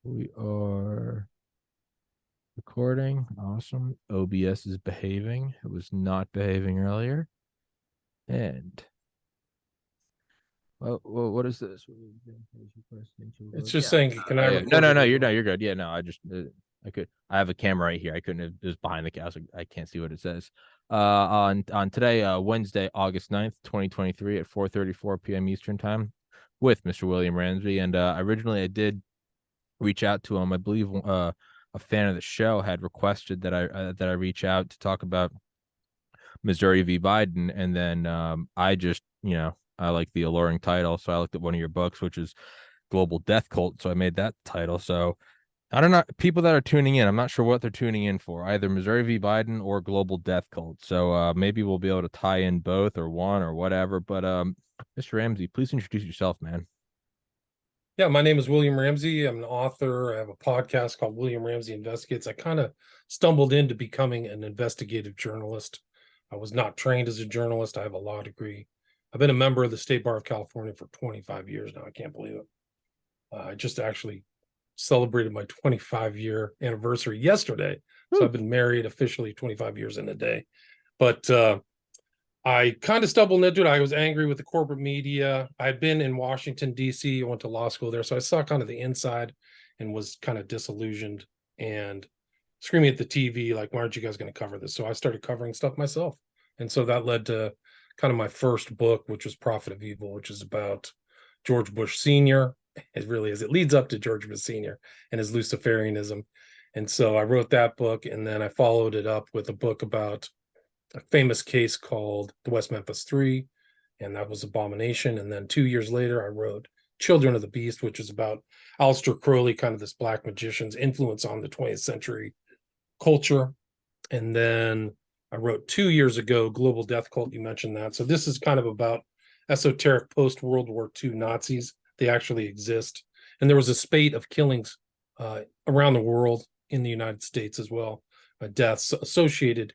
We are recording. Awesome. OBS is behaving. It was not behaving earlier. And what is this? It's just Yeah. saying, can I Yeah. No, record no, your no. You're video? no, you're good. Yeah, no. I have a camera right here. I couldn't have, it was behind the couch. I can't see what it says. On today, Wednesday, August 9th, 2023 at 4:34 p.m. Eastern time with Mr. William Ramsey. And originally I did reach out to him. I believe a fan of the show had requested that I reach out to talk about Missouri v. Biden, and then I just I like the alluring title, so I looked at one of your books, which is Global Death Cult, so I made that title. So I don't know, people that are tuning in, I'm not sure what they're tuning in for, either Missouri v. Biden or Global Death Cult. So maybe we'll be able to tie in both or one or whatever. But Mr. Ramsey, please introduce yourself, man. Yeah, my name is William Ramsey. I'm an author. I have a podcast called William Ramsey Investigates. I kind of stumbled into becoming an investigative journalist. I was not trained as a journalist. I have a law degree. I've been a member of the State Bar of California for 25 years now. I can't believe it. I just actually celebrated my 25-year anniversary yesterday. So Woo. I've been married officially 25 years in a day. But I kind of stumbled into it. I was angry with the corporate media. I had been in Washington, D.C. I went to law school there. So I saw kind of the inside and was kind of disillusioned and screaming at the TV, like, why aren't you guys going to cover this? So I started covering stuff myself. And so that led to kind of my first book, which was Prophet of Evil, which is about George Bush Sr. It really is. It leads up to George Bush Sr. and his Luciferianism. And so I wrote that book, and then I followed it up with a book about a famous case called the West Memphis Three, and that was Abomination. And then 2 years later, I wrote Children of the Beast, which is about Aleister Crowley, kind of this black magician's influence on the 20th century culture. And then I wrote 2 years ago Global Death Cult. You mentioned that. So this is kind of about esoteric post World War II Nazis. They actually exist. And there was a spate of killings around the world in the United States as well, deaths associated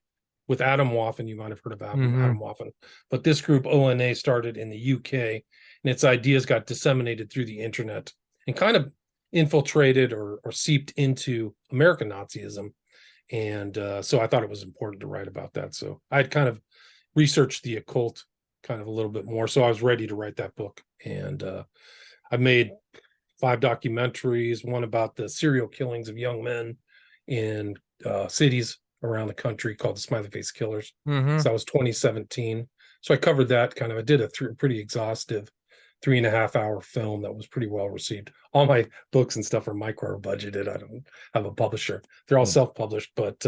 with Adam Waffen. You might have heard about Mm-hmm. Adam Waffen. But this group, ONA, started in the UK, and its ideas got disseminated through the internet and kind of infiltrated or seeped into American Nazism. And so I thought it was important to write about that. So I'd kind of researched the occult kind of a little bit more. So I was ready to write that book. And I made 5 documentaries, one about the serial killings of young men in cities around the country called the Smiley Face Killers. Mm-hmm. So that was 2017. So I covered that kind of. I did a pretty exhaustive 3.5 hour film that was pretty well received. All my books and stuff are micro budgeted. I don't have a publisher. They're all self-published, but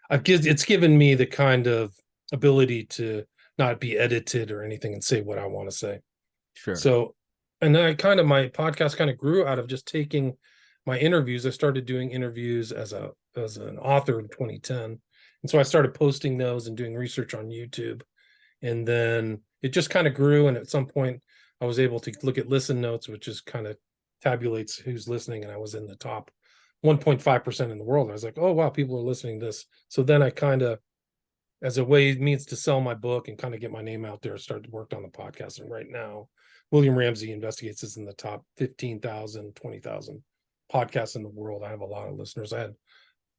it's given me the kind of ability to not be edited or anything and say what I want to say. Sure. So, and then my podcast kind of grew out of just taking my interviews. I started doing interviews as an author in 2010. And so I started posting those and doing research on YouTube. And then it just kind of grew. And at some point I was able to look at listen notes, which is kind of tabulates who's listening. And I was in the top 1.5% in the world. I was like, oh, wow, people are listening to this. So then I kind of, as a way means to sell my book and kind of get my name out there, started worked on the podcast. And right now, William Ramsey Investigates is in the top 15,000, 20,000 podcasts in the world. I have a lot of listeners. I had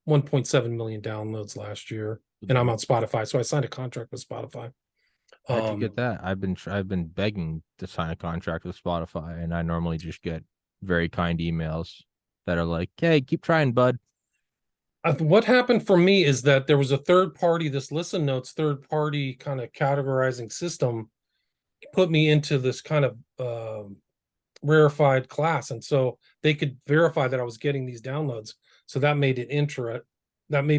1.7 million downloads last year, and I'm on Spotify. So I signed a contract with Spotify. How'd you get that? I've been begging to sign a contract with Spotify, and I normally just get very kind emails that are like, "Hey, keep trying, bud." What happened for me is that there was a third party, this listen notes third party kind of categorizing system put me into this kind of rarefied class, and so they could verify that I was getting these downloads. So that made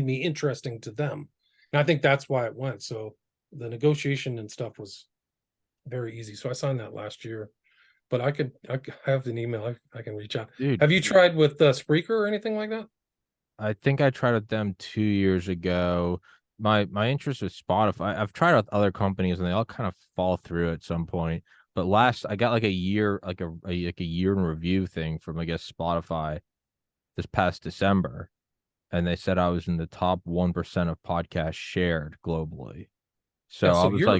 me interesting to them, and I think that's why it went. So the negotiation and stuff was very easy. So I signed that last year, but I have an email. I can reach out. Dude, Have you tried with Spreaker or anything like that? I think I tried with them 2 years ago. My interest with Spotify, I've tried with other companies and they all kind of fall through at some point. But last I got like a year, like a year in review thing from I guess Spotify this past December, and they said I was in the top 1% of podcasts shared globally. Yeah. So So you're.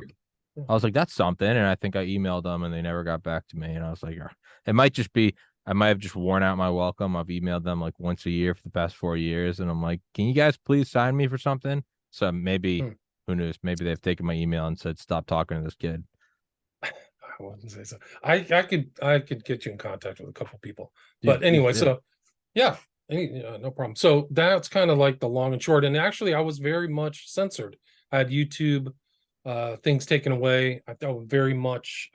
I was like, that's something. And I think I emailed them and they never got back to me. And I was like, it might just be I might have just worn out my welcome. I've emailed them like once a year for the past 4 years, and I'm like, can you guys please sign me for something? So maybe, Hmm. who knows? Maybe they've taken my email and said, stop talking to this kid. I wouldn't say so. I could get you in contact with a couple people. Dude, But anyway, yeah. so yeah, no problem. So that's kind of like the long and short. And actually, I was very much censored. I had YouTube things taken away. I felt very much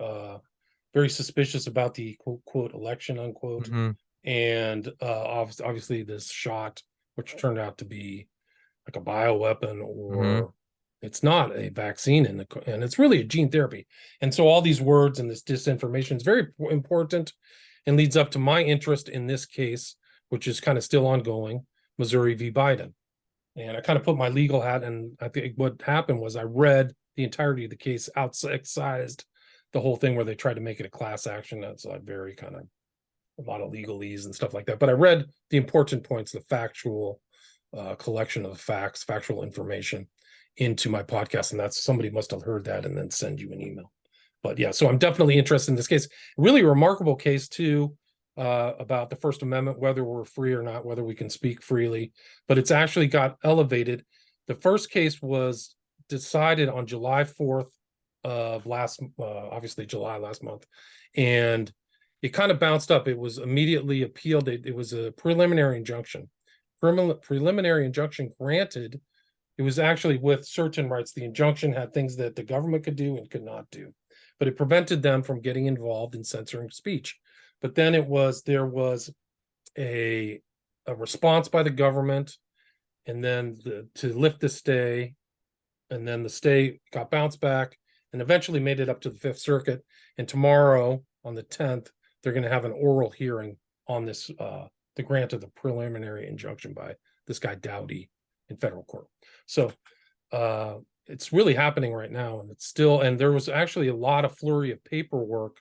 very suspicious about the quote quote election unquote, Mhm. and obviously this shot, which turned out to be like a bioweapon, Mhm. or it's not a vaccine and it's really a gene therapy. And so all these words and this disinformation is very important and leads up to my interest in this case, which is kind of still ongoing, Missouri v. Biden. And I kind of put my legal hat, and I think what happened was I read the entirety of the case, excised the whole thing where they tried to make it a class action. That's like very kind of a lot of legalese and stuff like that. But I read the important points, the factual collection of the facts, factual information into my podcast. And that's, somebody must have heard that and then send you an email. But yeah, so I'm definitely interested in this case. Really remarkable case too, about the First Amendment, whether we're free or not, whether we can speak freely. But it's actually got elevated. The first case was decided on July 4th of obviously July last month, and it kind of bounced up. It was immediately appealed. It was a preliminary injunction. Preliminary injunction granted. It was actually with certain rights. The injunction had things that the government could do and could not do, but it prevented them from getting involved in censoring speech. But then there was a response by the government, and then to lift the stay, and then the stay got bounced back and eventually made it up to the Fifth Circuit. And tomorrow on the 10th, they're going to have an oral hearing on this, the grant of the preliminary injunction by this guy Dowdy in federal court. So it's really happening right now, and it's still, and there was actually a lot of flurry of paperwork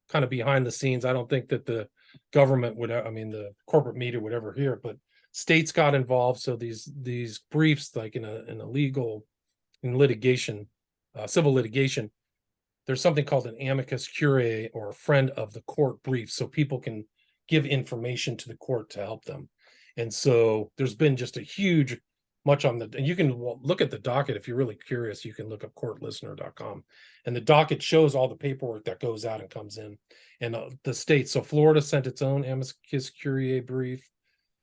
kind of behind the scenes. I don't think that the government would, I mean, the corporate media would ever hear it, but states got involved. So these briefs, like in a legal, in litigation, civil litigation, there's something called an amicus curiae, or a friend of the court brief, so people can give information to the court to help them. And so there's been just a huge much on the, and you can look at the docket if you're really curious. You can look up courtlistener.com, and the docket shows all the paperwork that goes out and comes in. And the states, so Florida sent its own amicus curiae brief,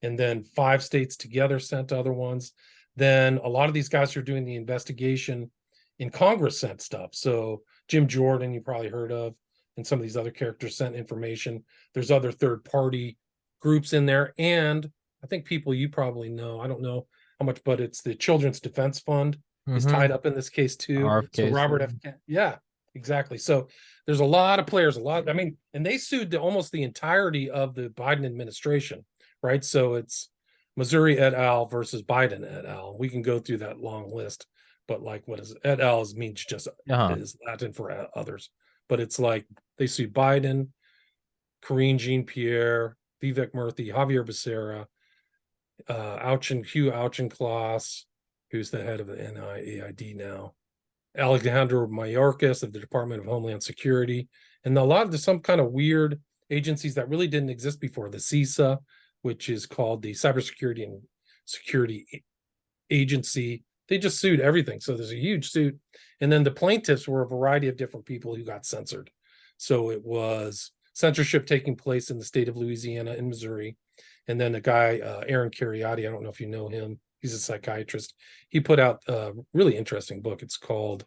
and then 5 states together sent other ones. Then a lot of these guys who are doing the investigation in Congress sent stuff. So Jim Jordan, you probably heard of, and some of these other characters sent information. There's other third party groups in there. And I think people you probably know, I don't know how much, but it's the Children's Defense Fund is tied Mhm. up in this case too. So RFK Robert F. said. Yeah, exactly. So there's a lot of players, I mean, and they sued almost the entirety of the Biden administration, right? So it's Missouri et al. Versus Biden et al. We can go through that long list, but like, what is et al. Means just Uh-huh. is Latin for others, but it's like they sued Biden, Karine Jean-Pierre, Vivek Murthy, Javier Becerra, Hugh Auchincloss, who's the head of the NIAID now, Alejandro Mayorkas of the Department of Homeland Security, and a lot of some kind of weird agencies that really didn't exist before. The CISA, which is called the Cybersecurity and Security Agency, they just sued everything. So there's a huge suit. And then the plaintiffs were a variety of different people who got censored. So it was censorship taking place in the state of Louisiana and Missouri. And then a guy, Aaron Cariotti, I don't know if you know him, he's a psychiatrist. He put out a really interesting book. It's called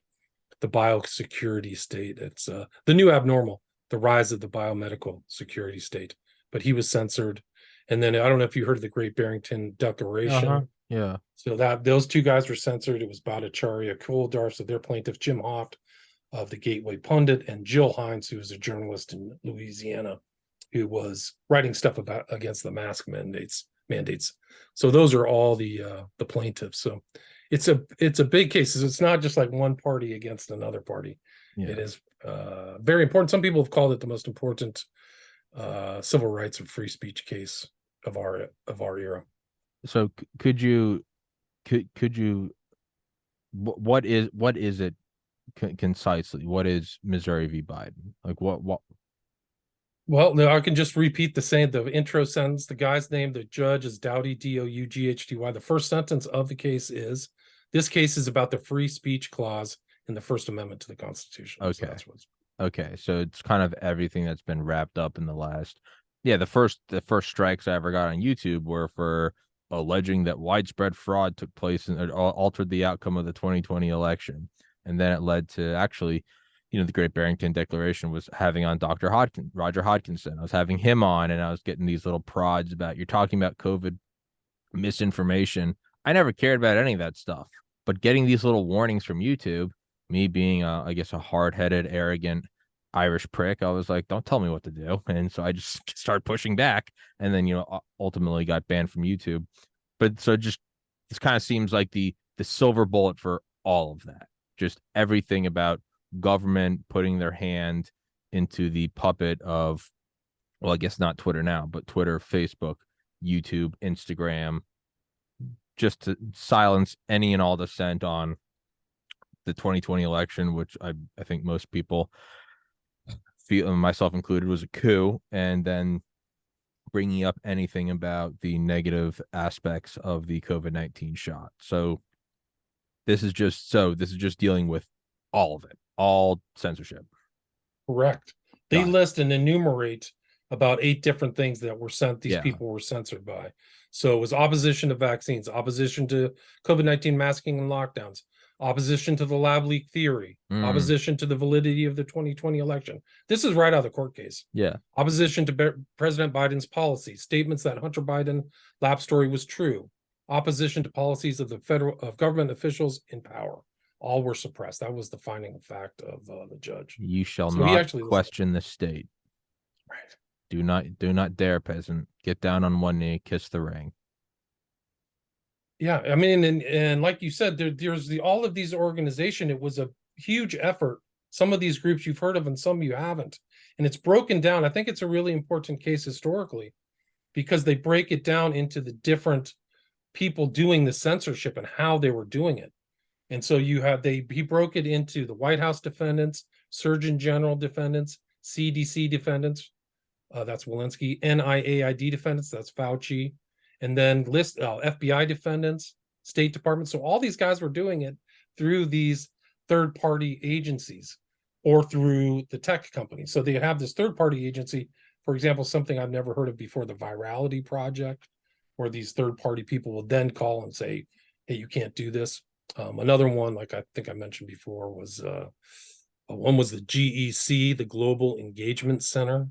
The Biosecurity State. It's The New Abnormal, The Rise of the Biomedical Security State. But he was censored. And then I don't know if you heard of the Great Barrington Uh-huh. Declaration. Yeah. So that those 2 guys were censored. It was Bhattacharya Kuldar, so their plaintiff, Jim Hoft of the Gateway Pundit, and Jill Hines, who was a journalist in Louisiana, who was writing stuff about against the mask mandates. So those are all the plaintiffs. So it's a big case. It's not just like one party against another party. Yeah. It is very important. Some people have called it the most important civil rights and free speech case of our era. So could you what is it concisely? What is Missouri v. Biden? Like what Well, no, I can just repeat the intro sentence. The guy's name, the judge, is Doughty, Doughty. The first sentence of the case is, this case is about the free speech clause in the First Amendment to the Constitution. So Okay. that's what's Okay. So it's kind of everything that's been wrapped up in the last. Yeah, the first strikes I ever got on YouTube were for alleging that widespread fraud took place and altered the outcome of the 2020 election. And then it led to actually, the Great Barrington Declaration was having on Roger Hodkinson. I was having him on, and I was getting these little prods about, you're talking about COVID misinformation. I never cared about any of that stuff, but getting these little warnings from YouTube, me being, I guess, a hard-headed, arrogant Irish prick, I was like, don't tell me what to do. And so I just started pushing back, and then, ultimately got banned from YouTube. But so just, this kind of seems like the silver bullet for all of that. Just everything about government putting their hand into the puppet of, well, I guess not Twitter now, but Twitter, Facebook, YouTube, Instagram, just to silence any and all dissent on the 2020 election, which I think most people, feel, myself included, was a coup, and then bringing up anything about the negative aspects of the COVID-19 shot. So this is just dealing with all of it, all censorship. correct. They Got it. list and enumerate about 8 different things that were sent. These Yeah. people were censored by. So it was opposition to vaccines, opposition to COVID-19 masking and lockdowns, opposition to the lab leak theory, opposition to the validity of the 2020 election. This is right out of the court case. Yeah. Opposition to President Biden's policy, statements that Hunter Biden lab story was true, opposition to policies of government officials in power. All were suppressed. That was the finding of fact of the judge. You shall So he not actually question the state. Right. Do not dare, peasant. Get down on one knee, kiss the ring. Yeah, I mean, and like you said, there's all of these organization. It was a huge effort. Some of these groups you've heard of, and some you haven't. And it's broken down. I think it's a really important case historically, because they break it down into the different people doing the censorship and how they were doing it. And so he broke it into the White House defendants, Surgeon General defendants, CDC defendants, that's Walensky, NIAID defendants, that's Fauci, and then FBI defendants, State Department. So all these guys were doing it through these third-party agencies or through the tech companies. So they have this third-party agency, for example, something I've never heard of before, the Virality Project, where these third-party people will then call and say, hey, you can't do this. Another one, like I think I mentioned before, was one was the GEC, the Global Engagement Center,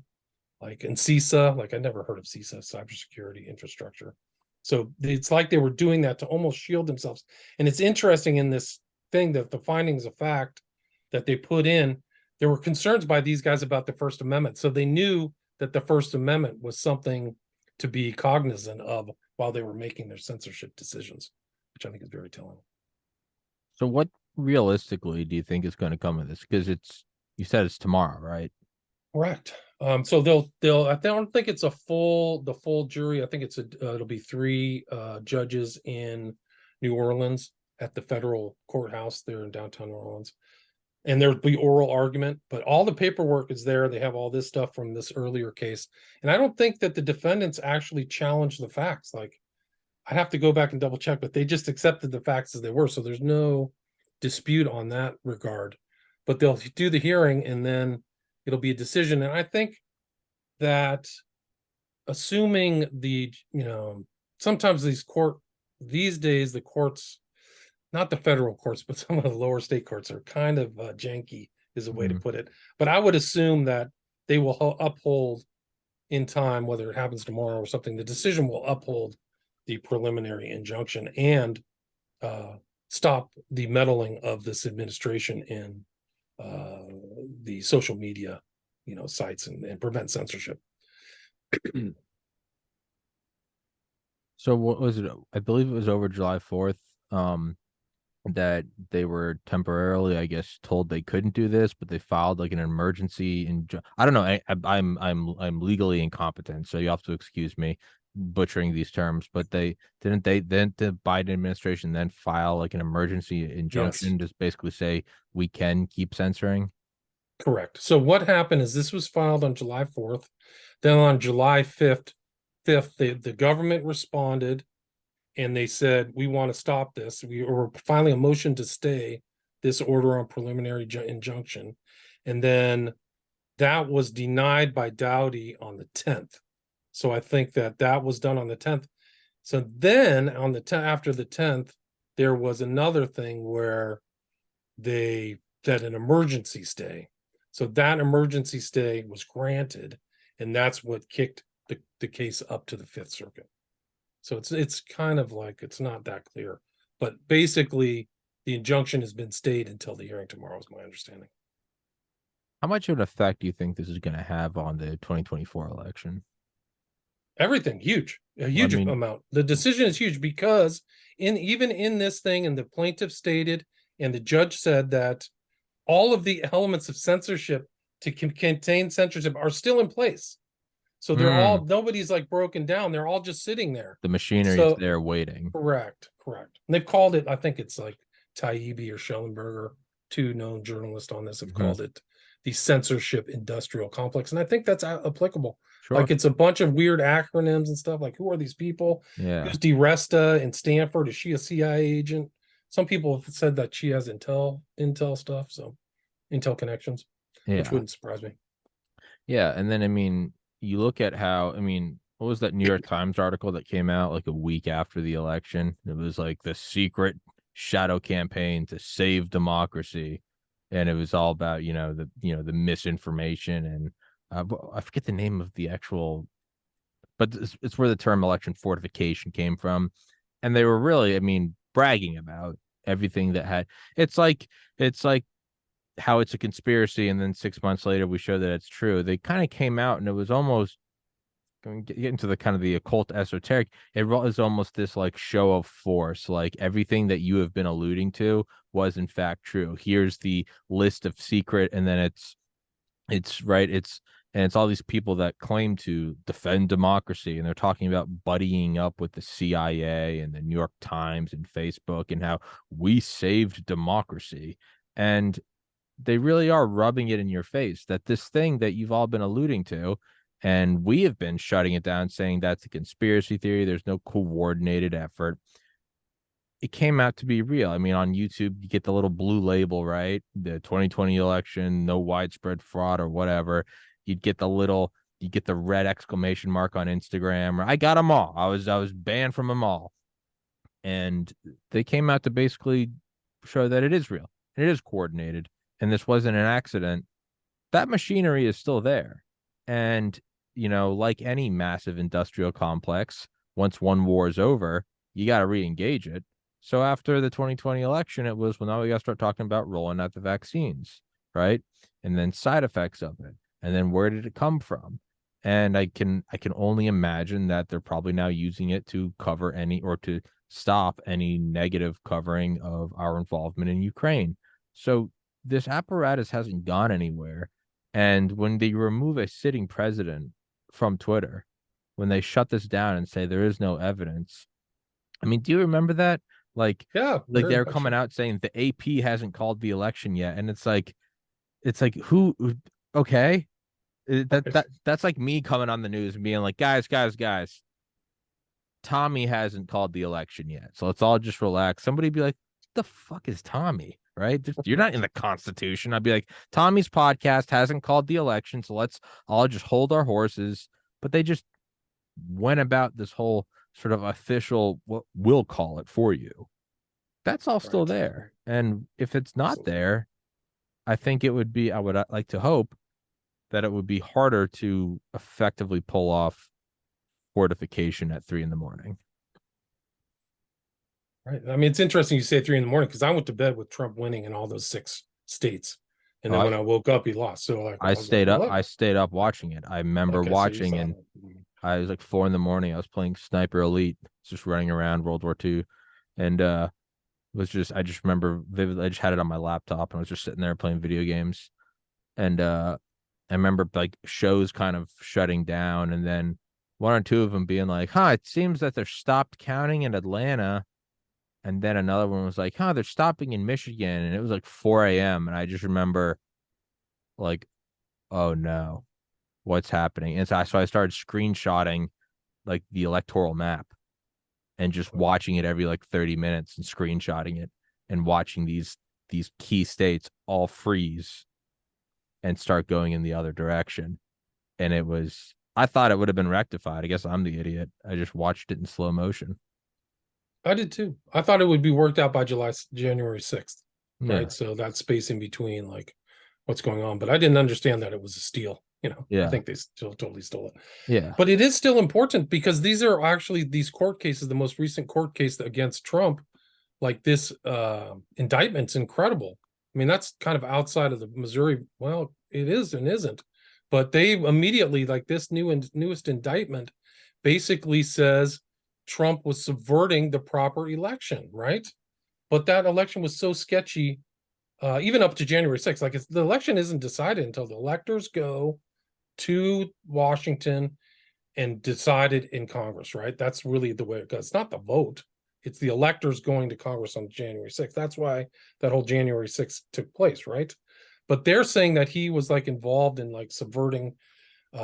and CISA. Like I never heard of CISA, cybersecurity infrastructure. So it's like they were doing that to almost shield themselves. And it's interesting in this thing that the findings of fact that they put in, there were concerns by these guys about the First Amendment. So they knew that the First Amendment was something to be cognizant of while they were making their censorship decisions, which I think is very telling. So what realistically do you think is going to come of this? Because you said it's tomorrow, right? Correct. So they'll I don't think it's the full jury. I think it'll be 3 judges in New Orleans at the federal courthouse there in downtown New Orleans. And there'll be oral argument, but all the paperwork is there. They have all this stuff from this earlier case. And I don't think that the defendants actually challenged the facts. Like, I have to go back and double check, but they just accepted the facts as they were. So there's no dispute on that regard. But they'll do the hearing and then it'll be a decision. And I think that assuming sometimes these days, the courts, not the federal courts, but some of the lower state courts are kind of janky, is a way to put it. But I would assume that they will uphold in time, whether it happens tomorrow or something, the decision will uphold the preliminary injunction and stop the meddling of this administration in the social media, sites and prevent censorship. So what was it? I believe it was over July 4th. That they were temporarily, I guess, told they couldn't do this, but they filed like an emergency. I don't know. I'm legally incompetent, so you have to excuse me butchering these terms. But then the Biden administration then file like an emergency injunction, just basically say we can keep censoring. Correct. So what happened is this was filed on July 4th. Then on July 5th, the government responded and they said, we want to stop this. We were filing a motion to stay this order on preliminary injunction. And then that was denied by Dowdy on the 10th. So I think that was done on the 10th. So then on the after the 10th, there was another thing where they that an emergency stay. So that emergency stay was granted, and that's what kicked the case up to the Fifth Circuit. So it's kind of like it's not that clear, but basically the injunction has been stayed until the hearing tomorrow, is my understanding. How much of an effect do you think this is going to have on the 2024 election? Everything huge, a I huge mean, amount. The decision is huge because even in this thing, and the plaintiff stated, and the judge said that all of the elements of censorship to contain censorship are still in place. So they're all, nobody's like broken down. They're all just sitting there. the machinery is So there waiting. correct. And they've called it, I think it's like Taibbi or Schellenberger, two known journalists on this have called it the censorship industrial complex. And I think that's applicable. Sure. Like it's a bunch of weird acronyms and stuff. Like, who are these people? Yeah. Who's DeResta in Stanford? Is she a CIA agent? Some people have said that she has intel stuff, so intel connections, which wouldn't surprise me. Yeah, and then I mean, you look at how, I mean, what was that New York Times article that came out like a week after the election? It was like the secret shadow campaign to save democracy, and it was all about the misinformation, and I forget the name of the actual, but it's where the term election fortification came from, and they were really, I mean, bragging about everything that had. It's like how it's a conspiracy, and then 6 months later we show that it's true. They kind of came out, and it was almost going to get into the kind of the occult esoteric. It was almost this like show of force, like everything that you have been alluding to was in fact true. Here's the list of secret, and then it's right, it's all these people that claim to defend democracy, and they're talking about buddying up with the CIA and the New York Times and Facebook, and how we saved democracy. And they really are rubbing it in your face that this thing that you've all been alluding to, and we have been shutting it down, saying that's a conspiracy theory, there's no coordinated effort, it came out to be real. I mean, on YouTube, you get the little blue label, right? The 2020 election, no widespread fraud or whatever. You get the red exclamation mark on Instagram. I got them all. I was banned from them all. And they came out to basically show that it is real. It is coordinated. And this wasn't an accident. That machinery is still there. And, like any massive industrial complex, once one war is over, you got to re-engage it. So after the 2020 election, it was, well, now we got to start talking about rolling out the vaccines, right? And then side effects of it. And then where did it come from? And I can only imagine that they're probably now using it to cover any, or to stop any negative covering of our involvement in Ukraine. So this apparatus hasn't gone anywhere. And when they remove a sitting president from Twitter, when they shut this down and say there is no evidence, I mean, do you remember that? Yeah, they're coming out saying the AP hasn't called the election yet, and it's like who? Okay, that's like me coming on the news and being like, guys, Tommy hasn't called the election yet, so let's all just relax. Somebody be like, what the fuck is Tommy? Right? You're not in the Constitution. I'd be like, Tommy's podcast hasn't called the election, so let's all just hold our horses. But they just went about this whole sort of official, what we'll call it for you. That's all still there. And if it's not there, I think it would be, I would like to hope that it would be harder to effectively pull off fortification at 3 a.m. Right. I mean, it's interesting you say 3 a.m, because I went to bed with Trump winning in all those 6 states. And then when I woke up, he lost. So like I stayed up watching it. I remember watching, and I was like 4 a.m. I was playing Sniper Elite, just running around World War II. And I just remember vividly, I just had it on my laptop and I was just sitting there playing video games. And I remember like shows kind of shutting down, and then one or two of them being like, it seems that they're stopped counting in Atlanta. And then another one was like, they're stopping in Michigan. And it was like 4 a.m. And I just remember like, oh no, what's happening? And so I started screenshotting like the electoral map and just watching it every like 30 minutes and screenshotting it and watching these key states all freeze and start going in the other direction. And I thought it would have been rectified. I guess I'm the idiot. I just watched it in slow motion. I did too. I thought it would be worked out by January 6th, Yeah. right? So that space in between, like what's going on. But I didn't understand that it was a steal. I Yeah. think they still totally stole it. Yeah. But it is still important because these are actually these court cases, the most recent court case against Trump, like this indictment's incredible. I mean, that's kind of outside of the Missouri. Well, it is and isn't. But they immediately, like this newest indictment, basically says Trump was subverting the proper election, right? But that election was so sketchy, even up to January 6th. Like the election isn't decided until the electors go to Washington and decided in Congress, right? That's really the way it goes. It's not the vote. It's the electors going to Congress on January 6th. That's why that whole January 6th took place, right? But they're saying that he was like involved in like subverting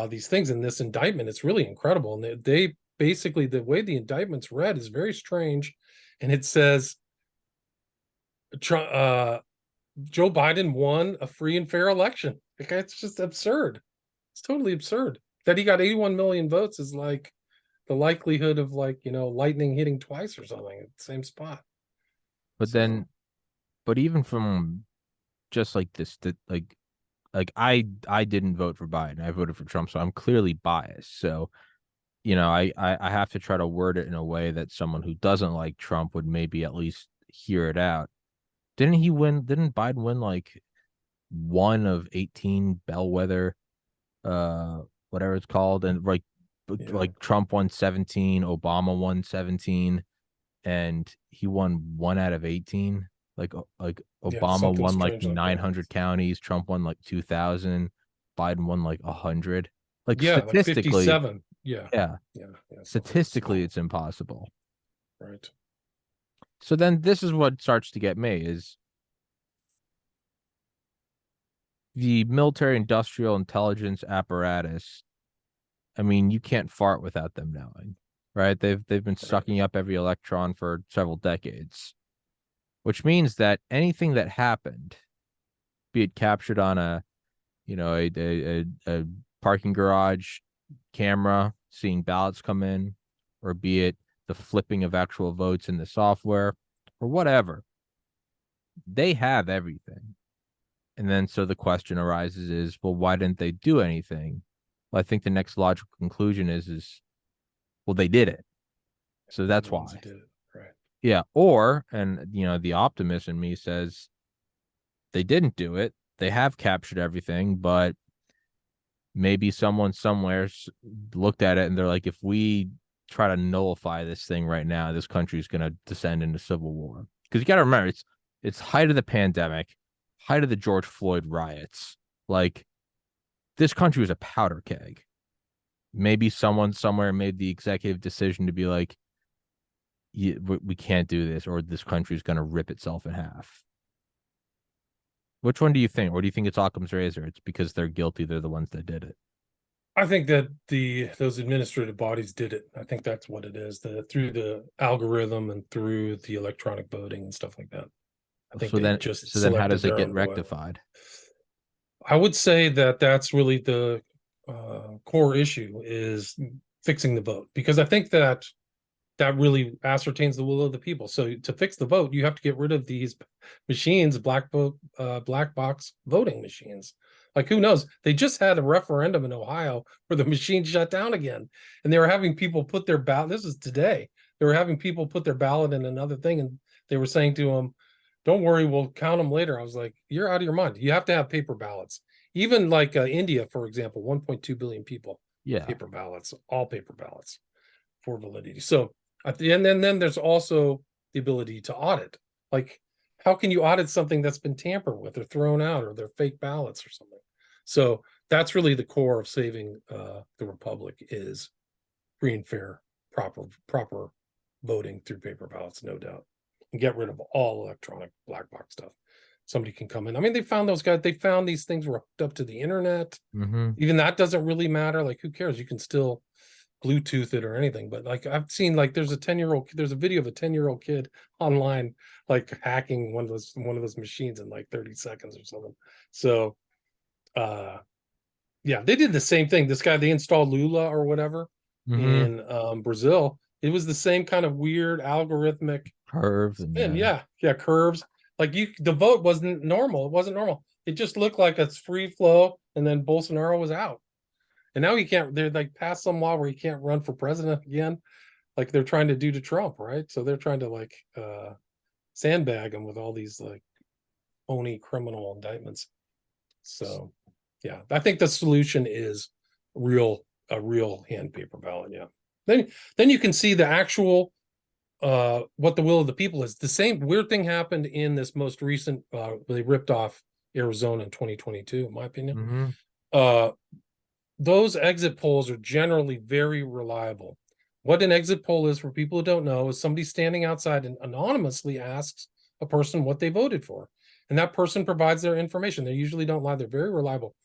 these things in this indictment. It's really incredible. And they basically, the way the indictment's read is very strange. And it says, Joe Biden won a free and fair election. Like, it's just absurd. It's totally absurd. That he got 81 million votes is like the likelihood of like, lightning hitting twice or something at the same spot. But So then, but even from just like this, like I didn't vote for Biden. I voted for Trump, so I'm clearly biased. So, I have to try to word it in a way that someone who doesn't like Trump would maybe at least hear it out. Didn't he win? Didn't Biden win like one of 18 bellwether, whatever it's called, and yeah, like Trump won 17, Obama won 17, and he won one out of 18. Like yeah, Obama something won like strange like that. 900 counties, Trump won like 2,000, Biden won like 100. Like Yeah, like statistically, 57. Yeah, yeah, yeah, something statistically small, it's impossible. right? So then this is what starts to get me is the military industrial intelligence apparatus. I mean, you can't fart without them knowing, right? They've been Right. sucking up every electron for several decades, which means that anything that happened, be it captured on a parking garage camera, seeing ballots come in, or be it the flipping of actual votes in the software, or whatever, they have everything. And then so the question arises is, well, why didn't they do anything? Well, I think the next logical conclusion is well, they did it. So They're that's the ones why. that did it, right? Yeah. Or, and the optimist in me says they didn't do it. They have captured everything, but maybe someone somewhere looked at it and they're like, if we try to nullify this thing right now, this country is going to descend into civil war. Because you got to remember, it's height of the pandemic, height of the George Floyd riots. Like this country was a powder keg. Maybe someone somewhere made the executive decision to be like, we can't do this, or this country is going to rip itself in half. Which one do you think? Or do you think it's Occam's razor? It's because they're guilty. They're the ones that did it. I think that those administrative bodies did it. I think that's what it is. Through the algorithm and through the electronic voting and stuff like that. I think So they then, just so then, how selected does it their get own oil. rectified? I would say that that's really the core issue is fixing the vote, because I think that really ascertains the will of the people. So to fix the vote, you have to get rid of these machines, black box voting machines. Like who knows? They just had a referendum in Ohio where the machine shut down again, and they were having people put their ballot. This is today. They were having people put their ballot in another thing, and they were saying to them, "Don't worry, we'll count them later." I was like, "You're out of your mind. You have to have paper ballots." Even like India, for example, 1.2 billion people, Yeah. paper ballots, all paper ballots for validity. So at the end, and then there's also the ability to audit. Like, how can you audit something that's been tampered with or thrown out, or they're fake ballots or something? So that's really the core of saving the republic is free and fair, proper voting through paper ballots, no doubt, and get rid of all electronic black box stuff. somebody can come in. I mean, they found those guys, they found these things were hooked up to the internet. Mm-hmm. Even that doesn't really matter. Like, who cares? You can still Bluetooth it or anything. But like, I've seen, like, there's a video of a 10-year-old kid online, like, hacking one of those machines in like 30 seconds or something. So yeah, they did the same thing. This guy, they installed Lula or whatever Mm-hmm. in Brazil. It was the same kind of weird algorithmic Curve spin. and Yeah, curves. Like, the vote wasn't normal. It wasn't normal. It just looked like a free flow, and then Bolsonaro was out. And now he can't. They're like passed some law where he can't run for president again, like they're trying to do to Trump, right? So they're trying to like sandbag him with all these like phony criminal indictments. So yeah, I think the solution is a real hand paper ballot. Yeah. Then you can see the actual what the will of the people is. The same weird thing happened in this most recent they ripped off Arizona in 2022, in my opinion. mm-hmm. Those exit polls are generally very reliable. What an exit poll is, for people who don't know, is somebody standing outside and anonymously asks a person what they voted for. And that person provides their information. They usually don't lie. They're very reliable.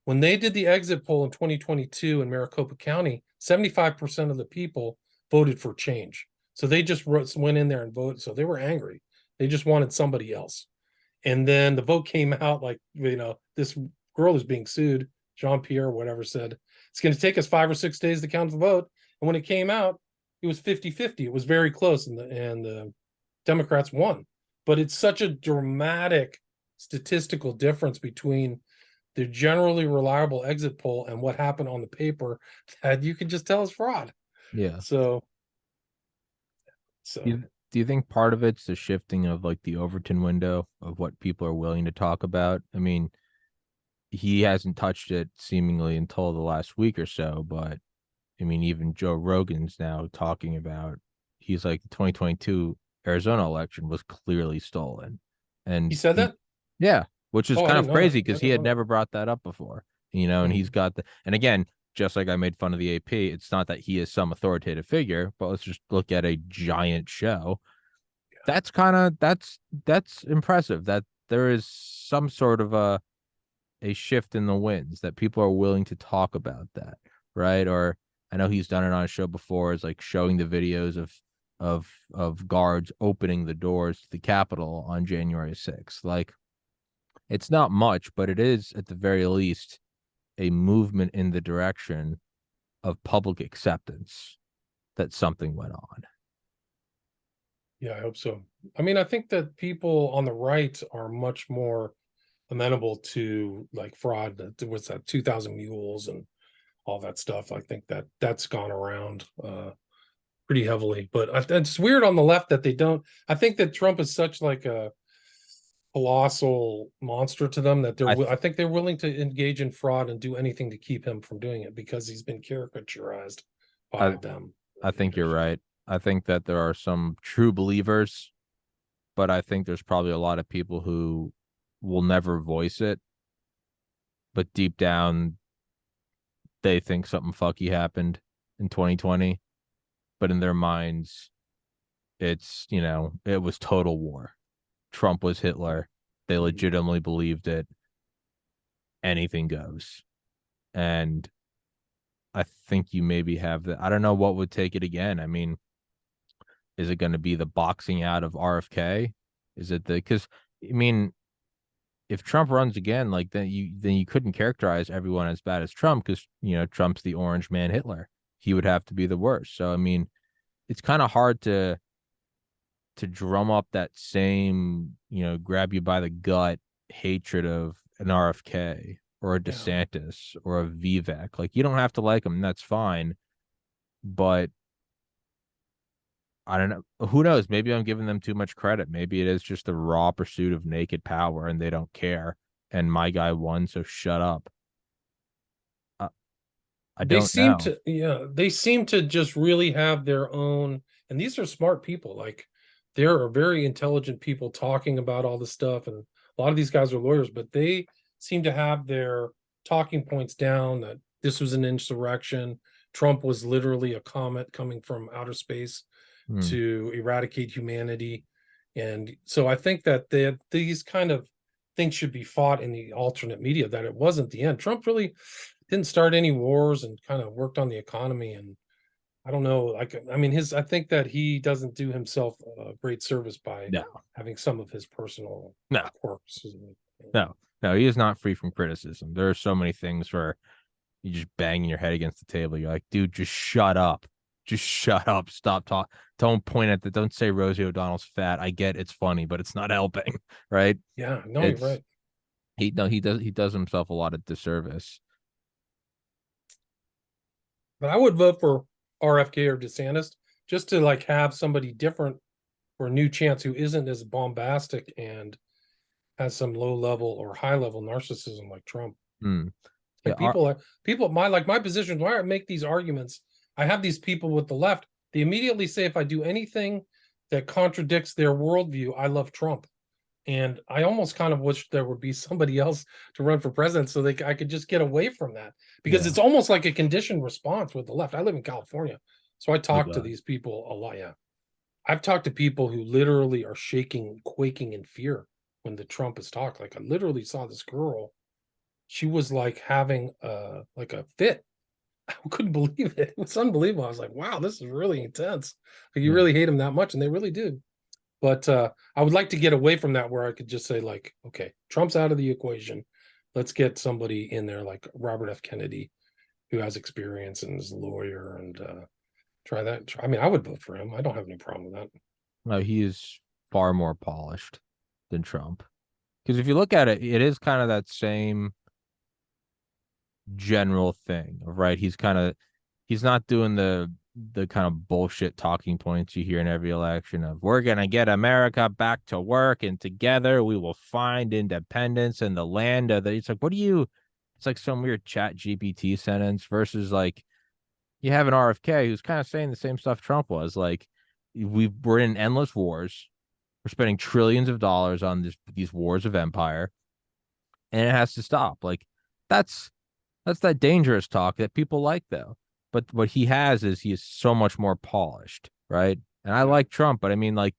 When they did the exit poll in 2022 in Maricopa County, 75% of the people voted for change. So they just went in there and voted. So they were angry. They just wanted somebody else. And then the vote came out like, this girl is being sued. Jean-Pierre, whatever, said, it's going to take us 5 or 6 days to count the vote. And when it came out, it was 50-50. It was very close, and the Democrats won. But it's such a dramatic statistical difference between the generally reliable exit poll and what happened on the paper that you can just tell is fraud. Yeah. So Do you think part of it's the shifting of like the Overton window of what people are willing to talk about? I mean, he hasn't touched it seemingly until the last week or so, but I mean, even Joe Rogan's now talking about, he's like, the 2022 Arizona election was clearly stolen. And he said that? yeah, which is Oh, I kind didn't of know that. crazy because he had never brought that up before, and he's got and again, just like I made fun of the AP, it's not that he is some authoritative figure, but let's just look at a giant show. That's that's impressive that there is some sort of a shift in the winds, that people are willing to talk about that, right? Or I know he's done it on a show before, is like showing the videos of guards opening the doors to the Capitol on January 6th. Like, it's not much, but it is at the very least a movement in the direction of public acceptance that something went on. Yeah, I hope so. I mean, I think that people on the right are much more amenable to like fraud. What's that, 2,000 mules and all that stuff. I think that that's gone around pretty heavily. But it's weird on the left that they don't. I think that Trump is such like a colossal monster to them that I think they're willing to engage in fraud and do anything to keep him from doing it, because he's been caricaturized by them. I think you're right. I think that there are some true believers, but I think there's probably a lot of people who will never voice it, but deep down they think something fucky happened in 2020, but in their minds it's, it was total war. Trump was Hitler. They legitimately believed it. Anything goes. And I think you maybe have that. I don't know what would take it again. I mean, is it going to be the boxing out of RFK? Is it because I mean, if Trump runs again, like then you couldn't characterize everyone as bad as Trump, because Trump's the orange man Hitler. He would have to be the worst. So I mean, it's kind of hard to drum up that same, grab you by the gut hatred of an RFK or a DeSantis or a Vivek. Like, you don't have to like them, that's fine. But I don't know. Who knows? Maybe I'm giving them too much credit. Maybe it is just the raw pursuit of naked power and they don't care. And my guy won, so shut up. I don't know. They seem to just really have their own, and these are smart people. Like, there are very intelligent people talking about all this stuff, and a lot of these guys are lawyers, but they seem to have their talking points down, that this was an insurrection. Trump was literally a comet coming from outer space to eradicate humanity. And so I think that these kind of think should be fought in the alternate media, that it wasn't the end. Trump really didn't start any wars and kind of worked on the economy. And I don't know, like, I mean, I think that he doesn't do himself a great service by No, having some of his personal no, quirks. no, no. He is not free from criticism. There are so many things where you just banging your head against the table. You're like, dude, just shut up. Just shut up. Stop talking. Don't point at the. Don't say Rosie O'Donnell's fat. I get it's funny, but it's not helping, right? Yeah, no, you're It's right. he does himself a lot of disservice. But I would vote for RFK or DeSantis just to like have somebody different for a new chance who isn't as bombastic and has some low level or high level narcissism like Trump. Hmm. Yeah, Like people my position, why I make these arguments, I have these people with the left, they immediately say if I do anything that contradicts their worldview, I love Trump. And I almost kind of wish there would be somebody else to run for president so I could just get away from that, because yeah. it's almost like a conditioned response with the left. I live in California, so I Oh talk to God. these people a lot. Yeah, I've talked to people who literally are shaking, quaking in fear when the Trump is talked. Like I literally saw this girl, she was like having a fit. I couldn't believe it. It was unbelievable. I was like, wow, this is really intense. Like, you Yeah. really hate him that much, and they really do. But I would like to get away from that, where I could just say, like, okay, Trump's out of the equation. Let's get somebody in there like Robert F. Kennedy, who has experience and is a lawyer, and try that. I mean, I would vote for him. I don't have any problem with that. No, he is far more polished than Trump. Because if you look at it, it is kind of that same general thing, right? He's not doing the kind of bullshit talking points you hear in every election of we're gonna get America back to work and together we will find independence and the land of the. It's like, what do you? It's like some weird Chat GPT sentence versus like you have an RFK who's kind of saying the same stuff Trump was. Like we're in endless wars. We're spending trillions of dollars on these wars of empire, and it has to stop. Like that's that's that dangerous talk that people like, though. But what he has is he is so much more polished, right? And I Yeah, like Trump, but I mean, like,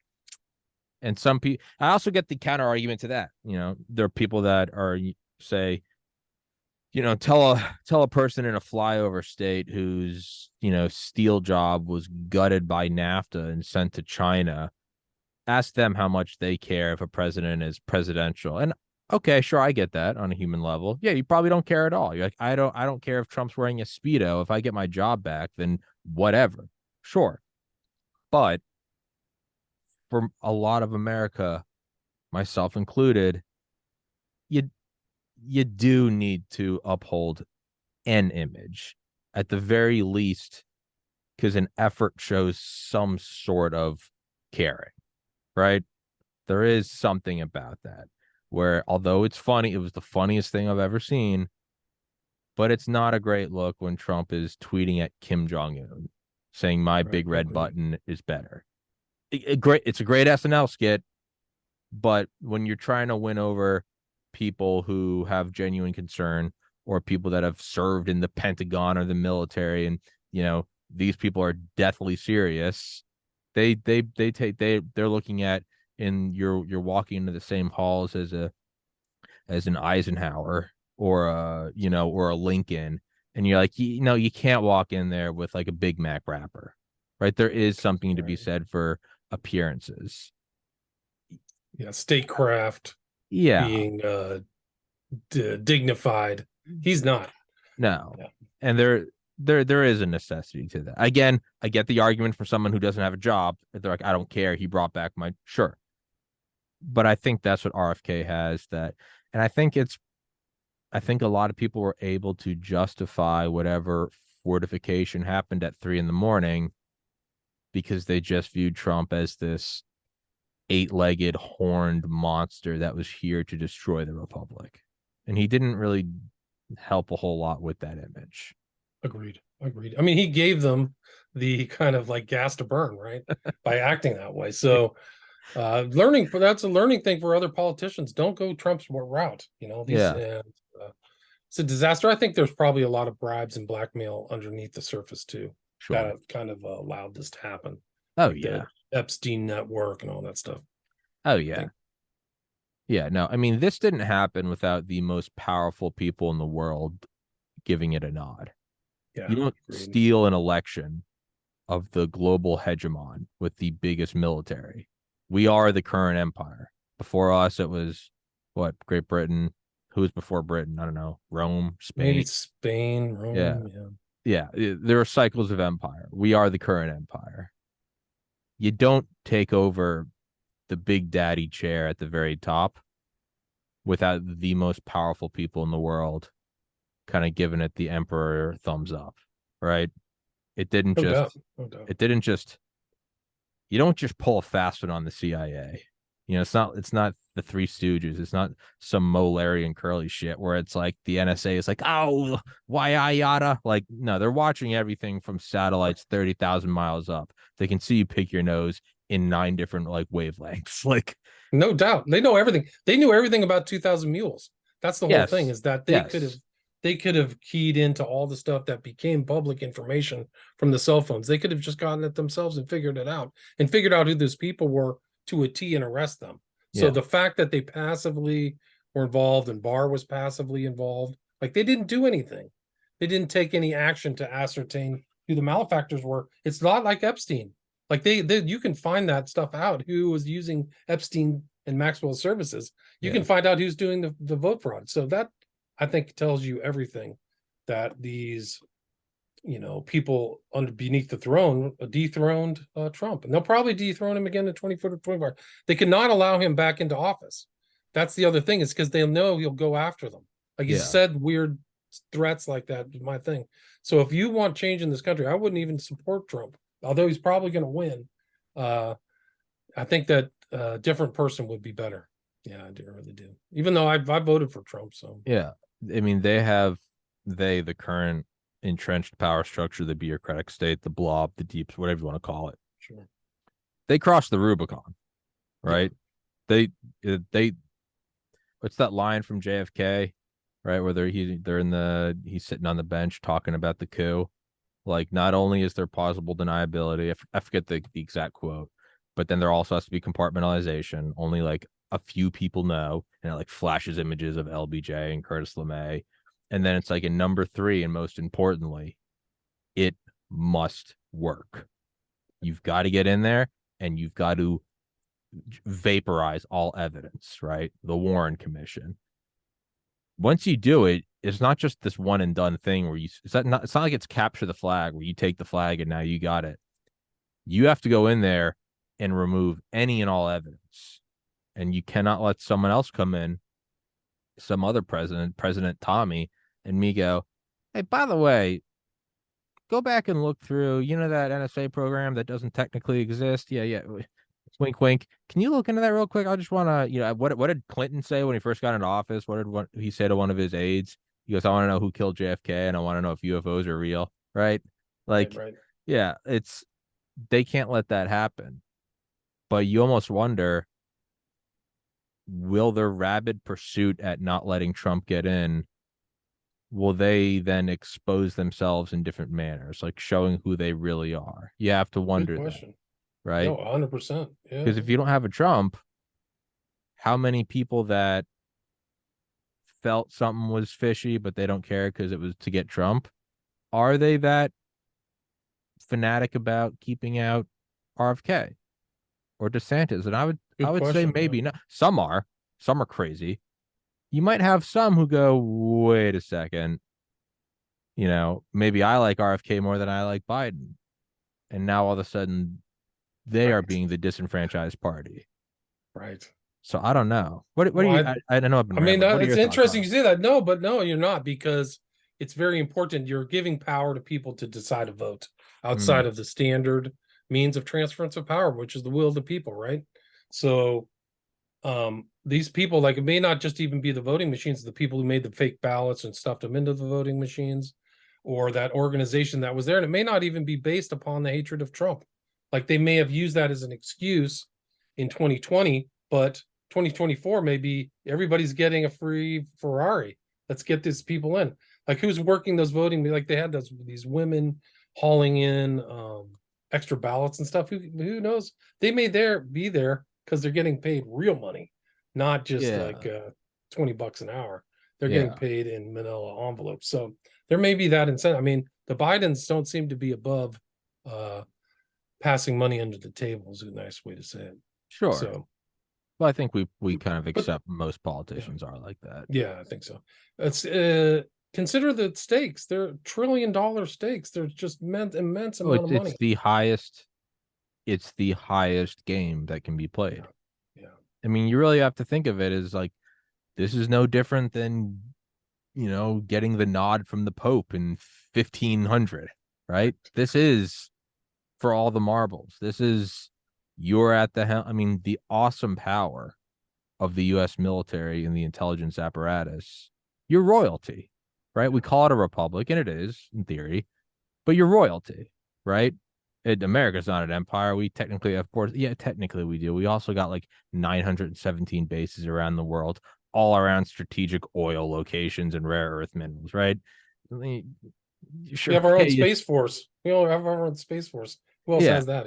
and some people, I also get the counter argument to that. There are people that are say, tell a person in a flyover state whose steel job was gutted by NAFTA and sent to China, ask them how much they care if a president is presidential. And okay, sure, I get that on a human level. Yeah, you probably don't care at all. You're like, I don't care if Trump's wearing a Speedo. If I get my job back, then whatever. Sure. But for a lot of America, myself included, you you do need to uphold an image at the very least, because an effort shows some sort of caring, right? There is something about that where, although it's funny, it was the funniest thing I've ever seen, but it's not a great look when Trump is tweeting at Kim Jong Un saying my right. big I red agree. button is better. It's a great SNL skit, but when you're trying to win over people who have genuine concern or people that have served in the Pentagon or the military, and these people are deathly serious, they're looking at, and you're walking into the same halls as an Eisenhower or a Lincoln, and you're like, you can't walk in there with like a Big Mac wrapper, right? There is something to be Right. said for appearances. Yeah, statecraft, Yeah, being dignified. He's not. no, Yeah, and there is a necessity to that. Again, I get the argument for someone who doesn't have a job. They're like, I don't care. He brought back my sure, but I think that's what RFK has that, and I think a lot of people were able to justify whatever fortification happened at 3 a.m. because they just viewed Trump as this eight-legged horned monster that was here to destroy the republic. And he didn't really help a whole lot with that image. agreed. Agreed. I mean, he gave them the kind of like gas to burn, right? By acting that way. So learning for that's a learning thing for other politicians. Don't go Trump's route. These Yeah, and it's a disaster. I think there's probably a lot of bribes and blackmail underneath the surface too, that sure. have kind of allowed this to happen, Oh like the yeah. Epstein network and all that stuff. Oh I yeah. think. Yeah, no, I mean, this didn't happen without the most powerful people in the world giving it a nod. You Yeah, don't agreed. steal an election of the global hegemon with the biggest military. We are the current empire. Before us, it was what, Great Britain. Who was before Britain? I don't know. Rome, Maybe Spain. Spain, Yeah. Rome. Yeah. Yeah. There are cycles of empire. We are the current empire. You don't take over the big daddy chair at the very top without the most powerful people in the world kind of giving it the emperor thumbs up, right? It didn't No doubt. just, No doubt. it didn't just, you don't just pull a fast one on the CIA. You know, it's not the Three Stooges. It's not some Mo, Larry, and Curly shit where it's like the NSA is like, oh, why I yada. Like, no, they're watching everything from satellites 30,000 miles up. They can see you pick your nose in 9 different like wavelengths. Like, No doubt. They know everything. They knew everything about 2000 Mules. That's the whole thing, yes, is that yes, they could have keyed into all the stuff that became public information from the cell phones. They could have just gotten it themselves and figured it out, and figured out who those people were to a T and arrest them. So yeah, the fact that they passively were involved and Barr was passively involved, like they didn't do anything. They didn't take any action to ascertain who the malefactors were. It's not like Epstein. Like they you can find that stuff out, who was using Epstein and Maxwell's services. You yeah, can find out who's doing the vote fraud. So that, I think, tells you everything, that these, people under beneath the throne dethroned Trump, and they'll probably dethrone him again in 24 to 25. They cannot allow him back into office. That's the other thing, is because they'll know he'll go after them. Like he's yeah. said weird threats like that is my thing. So if you want change in this country, I wouldn't even support Trump, although he's probably going to win. uh I think that a different person would be better. Yeah, I do really do. Even though I voted for Trump, so Yeah. I mean, the current entrenched power structure, the bureaucratic state, the blob, the deeps, whatever you want to call it. sure. They crossed the Rubicon, Yeah, right? They what's that line from JFK, right? Where he's sitting on the bench talking about the coup. Like, not only is there plausible deniability, I forget the exact quote, but then there also has to be compartmentalization. Only like a few people know, and it like flashes images of LBJ and Curtis LeMay. And then it's like in number three, and most importantly, it must work. You've got to get in there and you've got to vaporize all evidence, right? The Warren Commission. Once you do it, it's not just this one and done thing where it's not like it's capture the flag where you take the flag and now you got it. You have to go in there and remove any and all evidence. And you cannot let someone else come in, some other president, President Tommy, and me go, hey, by the way, go back and look through, that NSA program that doesn't technically exist. Yeah, yeah. Wink, wink. Can you look into that real quick? I just want to, what did Clinton say when he first got into office? What he say to one of his aides? He goes, I want to know who killed JFK, and I want to know if UFOs are real, right? right, Like, right. yeah, they can't let that happen. But you almost wonder, will their rabid pursuit at not letting Trump get in, will they then expose themselves in different manners, like showing who they really are? You have to Good wonder that, question. right? No, 100%. Yeah. Because if you don't have a Trump, how many people that felt something was fishy, but they don't care because it was to get Trump, are they that fanatic about keeping out RFK or DeSantis? And I Good would say question. Yeah. maybe not. Some are crazy. You might have some who go, wait a second, maybe I like RFK more than I like Biden. And now all of a sudden they are Right. being the disenfranchised party. Right. So I don't know. What do Well, you, I know I've been I mean, rambling. What are it's your thoughts on interesting it? you say that. No, but no, you're not, because it's very important. You're giving power to people to decide a vote outside Mm, of the standard means of transference of power, which is the will of the people, right? So these people, like, it may not just even be the voting machines, the people who made the fake ballots and stuffed them into the voting machines, or that organization that was there, and it may not even be based upon the hatred of Trump. Like, they may have used that as an excuse in 2020, but 2024 maybe everybody's getting a free Ferrari. Let's get these people in. Like, who's working those voting? Like, they had these women hauling in extra ballots and stuff. Who knows? They may be there because they're getting paid real money, not just like Yeah. $20 an hour. They're getting Yeah. paid in manila envelopes. So there may be that incentive. I mean, the Bidens don't seem to be above passing money under the table is a nice way to say it. Sure. So, Well, I think we kind of but accept most yeah, politicians are like that. yeah, I think so. It's consider the stakes. They're $1 trillion stakes. They're just immense Oh, amount of money. it's the highest game that can be played. Yeah, yeah. I mean, you really have to think of it as like this is no different than, getting the nod from the Pope in 1500, right? This is for all the marbles. This is you're at the helm. I mean, the awesome power of the U.S. military and the intelligence apparatus. You're royalty, right? We call it a republic, and it is in theory, but you're royalty, right? America's not an empire. We technically, of course, yeah, technically we do. We also got like 917 bases around the world, all around strategic oil locations and rare earth minerals, right? I mean, We sure, have our own okay, space force. We all have our own space force. Who else yeah, has that?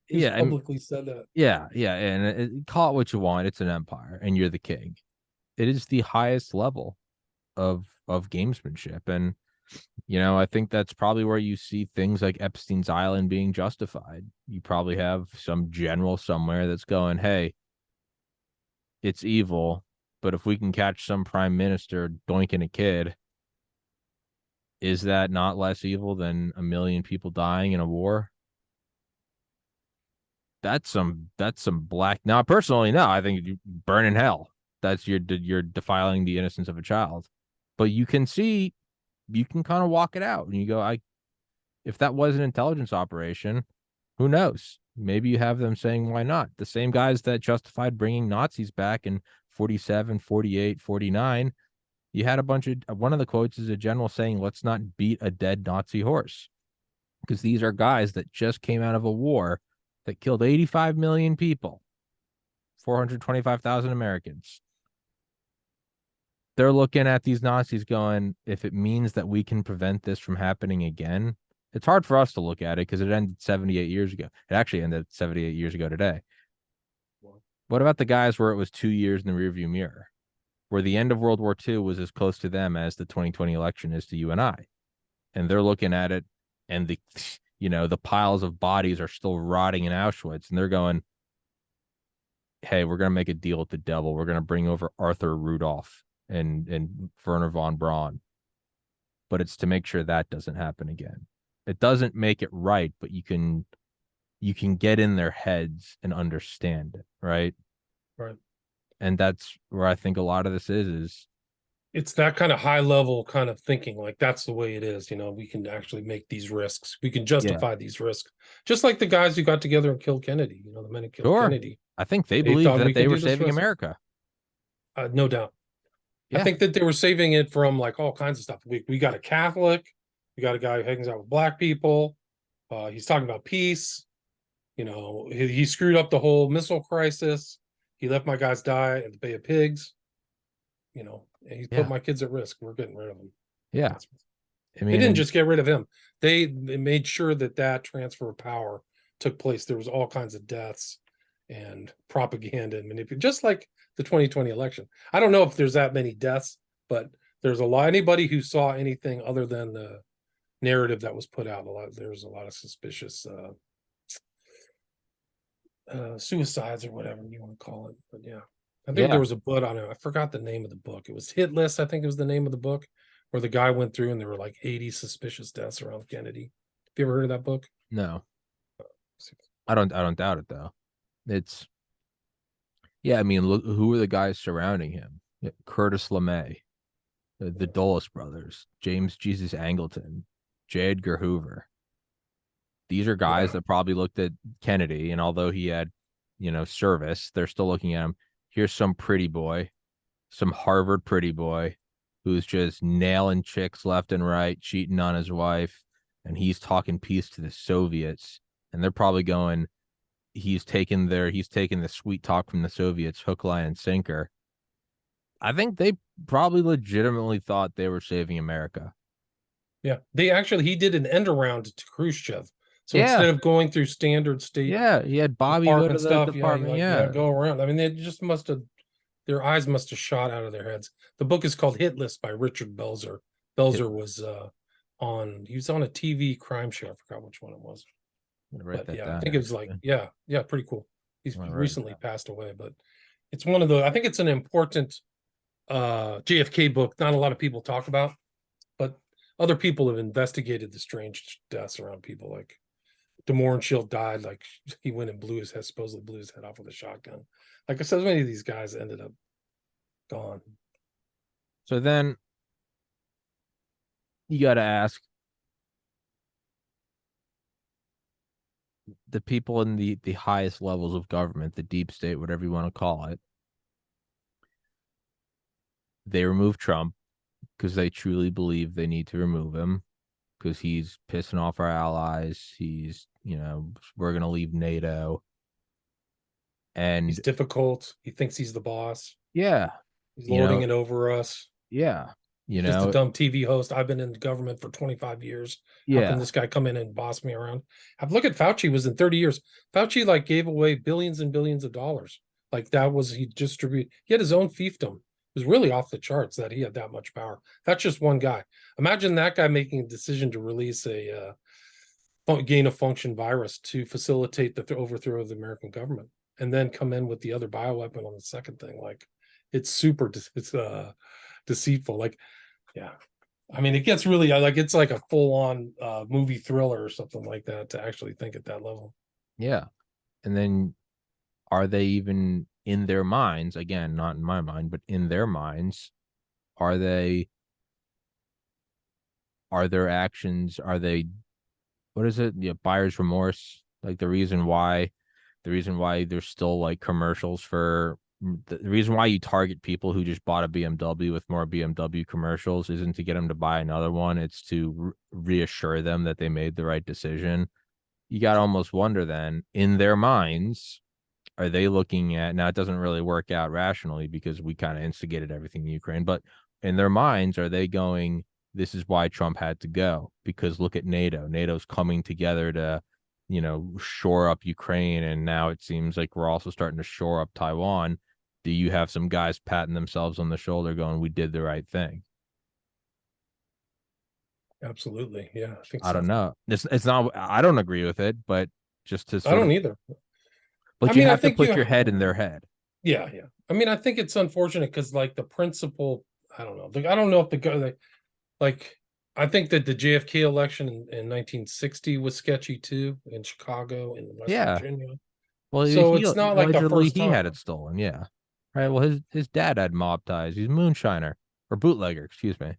He's yeah, publicly said that. yeah, and call it what you want. It's an empire, and you're the king. It is the highest level of gamesmanship, and I think that's probably where you see things like Epstein's Island being justified. You probably have some general somewhere that's going, hey, it's evil, but if we can catch some prime minister doinking a kid, is that not less evil than a million people dying in a war? That's some black. Now, personally, no, I think you burn in hell. That's you're defiling the innocence of a child. But you can see, you can kind of walk it out, and you go, if that was an intelligence operation, who knows? Maybe you have them saying, why not? The same guys that justified bringing Nazis back in 47, 48, 49. You had one of the quotes is a general saying, let's not beat a dead Nazi horse. Because these are guys that just came out of a war that killed 85 million people, 425,000 Americans. They're looking at these Nazis going, if it means that we can prevent this from happening again, it's hard for us to look at it because it ended 78 years ago. It actually ended 78 years ago today. What about the guys where it was 2 years in the rearview mirror, where the end of World War II was as close to them as the 2020 election is to you and I? And they're looking at it, and the piles of bodies are still rotting in Auschwitz, and they're going, hey, we're going to make a deal with the devil. We're going to bring over Arthur Rudolph and Werner von Braun. But it's to make sure that doesn't happen again. It doesn't make it right, but you can get in their heads and understand it, right? Right. And that's where I think a lot of this is It's that kind of high level kind of thinking, like that's the way it is. We can actually make these risks. We can yeah, justify these risks. Just like the guys who got together and killed Kennedy, the men who killed sure. Kennedy. I think they They believed thought that we they could were do this saving risk. America. No doubt. I Yeah, think that they were saving it from like all kinds of stuff. We got a Catholic, we got a guy who hangs out with black people. He's talking about peace. He screwed up the whole missile crisis. He let my guys die at the Bay of Pigs. And he put yeah, my kids at risk. We're getting rid of him. yeah. I They mean, didn't and just get rid of him. They made sure that transfer of power took place. There was all kinds of deaths and propaganda and manipulation, just like the 2020 election. I don't know if there's that many deaths, but there's a lot. Anybody who saw anything other than the narrative that was put out, there's a lot of suspicious suicides or whatever you want to call it. But yeah, I think there yeah, was a book on it. I forgot the name of the book. It was Hit List, I think it was the name of the book, where the guy went through and there were like 80 suspicious deaths around Kennedy. Have you ever heard of that book? no, I don't doubt it though. It's Yeah, I mean, look, who are the guys surrounding him? Yeah, Curtis LeMay, the Dulles brothers, James Jesus Angleton, J. Edgar Hoover. These are guys Yeah. that probably looked at Kennedy, and although he had, service, they're still looking at him. Here's some pretty boy, some Harvard pretty boy, who's just nailing chicks left and right, cheating on his wife, and he's talking peace to the Soviets, and they're probably going, he's taken the sweet talk from the Soviets, hook, line, and sinker. I think they probably legitimately thought they were saving America. Yeah. He did an end around to Khrushchev. So Yeah, instead of going through standard state yeah. He had Bobby go to department the stuff, department. Yeah, go around. I mean, they just must have their eyes must have shot out of their heads. The book is called Hit List by Richard Belzer. Belzer was he was on a TV crime show. I forgot which one it was. I'm gonna write But that yeah, I down. think it was like, Actually. yeah, pretty cool. He's I'm gonna write it recently down. passed away, but it's one of the, I think it's an important JFK book. Not a lot of people talk about, but other people have investigated the strange deaths around people. Like DeMorenshield died, like he went and supposedly blew his head off with a shotgun. Like I said, many of these guys ended up gone. So then you got to ask the people in the highest levels of government, the deep state, whatever you want to call it. They remove Trump because they truly believe they need to remove him because he's pissing off our allies. He's, we're going to leave NATO. And He's difficult. He thinks he's the boss. yeah, He's lording it over us. Yeah. Just a dumb TV host. I've been in the government for 25 years. How can this guy come in and boss me around? Look at Fauci was in 30 years. Fauci like gave away billions and billions of dollars. Like that was, he had his own fiefdom. It was really off the charts that he had that much power. That's just one guy. Imagine that guy making a decision to release a gain of function virus to facilitate the overthrow of the American government, and then come in with the other bioweapon on the second thing. Like it's super, it's deceitful. Like, yeah, I mean, it gets really like, it's like a full-on movie thriller or something like that to actually think at that level. Yeah. And then are they even in their minds, again, not in my mind, but in their minds, are their actions, what is it? Yeah, buyer's remorse. Like the reason why there's still like commercials for the reason why you target people who just bought a BMW with more BMW commercials isn't to get them to buy another one. It's to reassure them that they made the right decision. You got to almost wonder then, in their minds, are they looking at, now it doesn't really work out rationally because we kind of instigated everything in Ukraine, but in their minds, are they going, this is why Trump had to go? Because look at NATO. NATO's coming together to, shore up Ukraine. And now it seems like we're also starting to shore up Taiwan. Do you have some guys patting themselves on the shoulder going, we did the right thing? Absolutely. Yeah. I think I don't know. It's not, I don't agree with it, but just to I sort don't of, either. but you have to put your head in their head. Yeah. I mean, I think it's unfortunate because like the principle, I don't know. I don't know if the guy, like, I think that the JFK election in 1960 was sketchy too, in Chicago, in West Virginia. Well, so it's not like the first he time. had it stolen. Yeah. Right. Well, his dad had mob ties. He's a moonshiner or bootlegger, excuse me.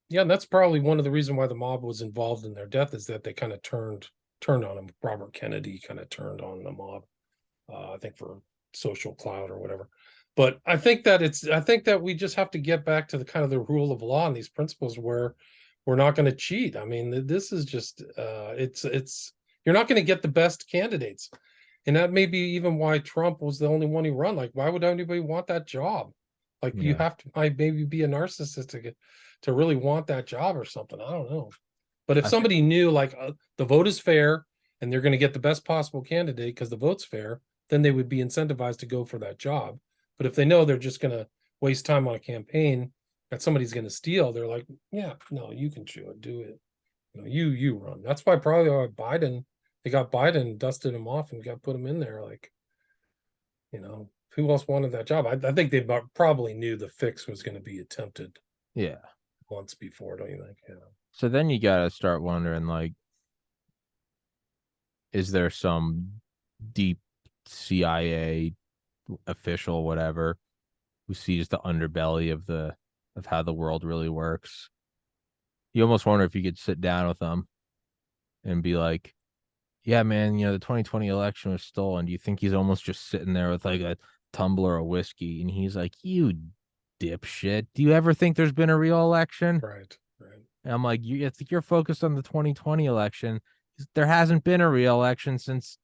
Yeah, and that's probably one of the reasons why the mob was involved in their death, is that they kind of turned on him. Robert Kennedy kind of turned on the mob, I think for social clout or whatever. But I think that we just have to get back to the kind of the rule of law and these principles where we're not going to cheat. I mean, this is just it's you're not going to get the best candidates. And that may be even why Trump was the only one who run. Like, why would anybody want that job? Like, you have to maybe be a narcissist to really want that job or something. I don't know. But if somebody knew like the vote is fair and they're going to get the best possible candidate because the vote's fair, then they would be incentivized to go for that job. But if they know they're just going to waste time on a campaign that somebody's going to steal, they're like, yeah, no, you can do it. You run. That's why probably Biden, they got Biden, dusted him off and put him in there. Like, who else wanted that job? I think they probably knew the fix was going to be attempted. Yeah. Months before, don't you think? Yeah. So then you got to start wondering, like, is there some deep CIA official, whatever, who sees the underbelly of how the world really works? You almost wonder if you could sit down with them and be like, yeah, man, the 2020 election was stolen. Do you think he's almost just sitting there with like a tumbler of whiskey? And he's like, you dipshit. Do you ever think there's been a real election? Right. And I'm like, I think you're focused on the 2020 election. There hasn't been a real election since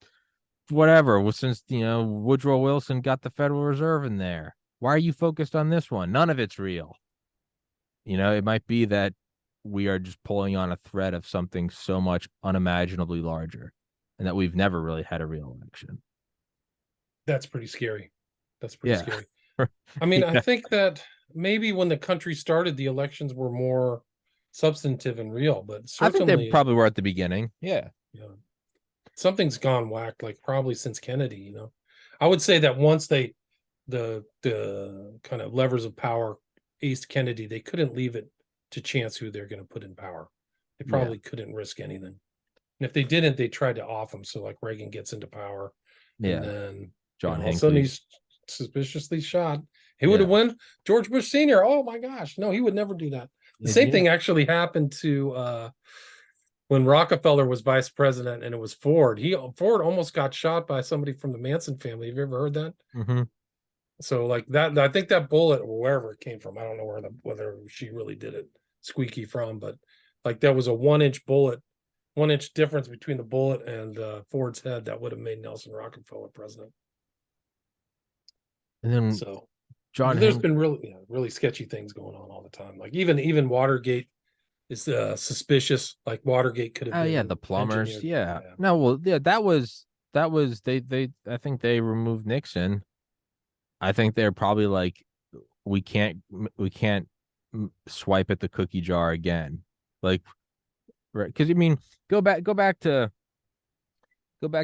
Woodrow Wilson got the Federal Reserve in there. Why are you focused on this one? None of it's real. It might be that we are just pulling on a thread of something so much unimaginably larger, and that we've never really had a real election. That's pretty scary. That's pretty scary. I mean, I Yeah. think that maybe when the country started, the elections were more substantive and real, but I think they certainly, probably were at the beginning. Yeah. yeah, something's gone whack, like probably since Kennedy, I would say that once the kind of levers of power aced Kennedy, they couldn't leave it to chance who they're going to put in power. They Yeah. probably couldn't risk anything. And if they didn't, they tried to off him. So like Reagan gets into power, and Yeah. then John all of a sudden Hinckley. he's suspiciously shot. He would have Yeah. won George Bush Sr. Oh my gosh. No, he would never do that. The Did same you know? thing actually happened to when Rockefeller was vice president and it was Ford. Ford almost got shot by somebody from the Manson family. Have you ever heard that? Hmm. So like that, I think that bullet, or wherever it came from, I don't know whether she really did it squeaky from, but like that was a 1 inch bullet, 1 inch difference between the bullet and Ford's head that would have made Nelson Rockefeller president. And then So John there's Hinckley. been really sketchy things going on all the time. Like even Watergate is suspicious. Like Watergate could have Oh yeah, been the plumbers. engineered. Yeah. Yeah, No, well, yeah, that was they I think they removed Nixon. I think they're probably like we can't swipe at the cookie jar again. Like right, because I mean, go back to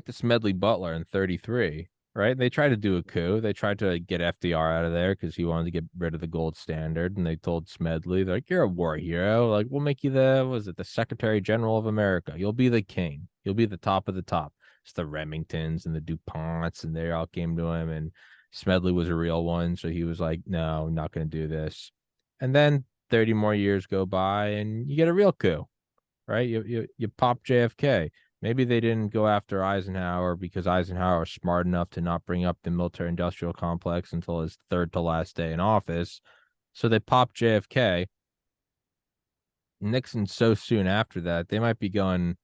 Smedley Butler in 33, right? They tried to do a coup. They tried to get FDR out of there because he wanted to get rid of the gold standard. And they told Smedley, they're like, you're a war hero. Like, we'll make you the Secretary General of America. You'll be the king. You'll be the top of the top. It's the Remingtons and the DuPonts, and they all came to him. And Smedley was a real one. So he was like, no, I'm not going to do this. And then 30 more years go by and you get a real coup, right? You pop JFK. Maybe they didn't go after Eisenhower because Eisenhower was smart enough to not bring up the military industrial complex until his third to last day in office. So they popped JFK. Nixon so soon after that, they might be going,